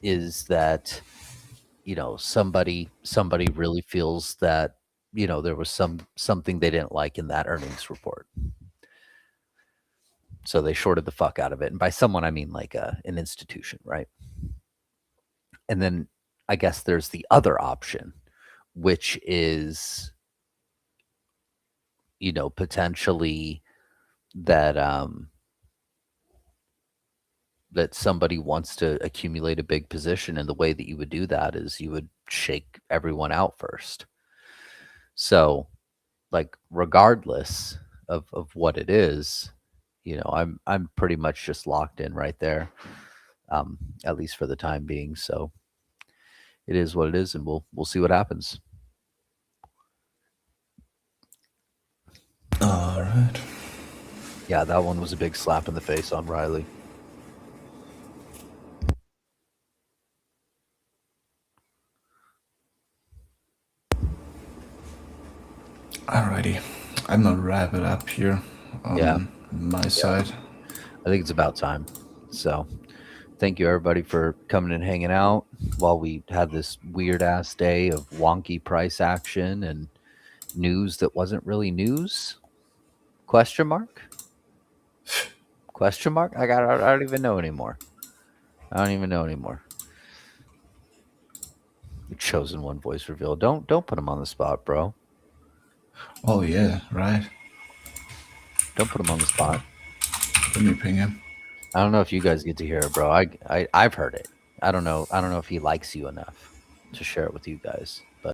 is that, somebody really feels that, there was something they didn't like in that earnings report. So they shorted the fuck out of it. And by someone, I mean like an institution, right? And then I guess there's the other option, which is, potentially that that somebody wants to accumulate a big position, and the way that you would do that is you would shake everyone out first. So, like, regardless of what it is, I'm pretty much just locked in right there, at least for the time being. So it is what it is, and we'll see what happens. All right. Yeah, that one was a big slap in the face on Riley. Alrighty. I'm gonna wrap it up here Yeah, on my yeah. side. I think it's about time. So thank you everybody for coming and hanging out while we had this weird ass day of wonky price action and news that wasn't really news. Question mark? Question mark? I don't even know anymore. I don't even know anymore. The chosen one voice reveal. Don't put him on the spot, bro. Oh yeah, right. Don't put him on the spot. Let me ping him. I don't know if you guys get to hear it, bro. I've heard it. I don't know. I don't know if he likes you enough to share it with you guys. But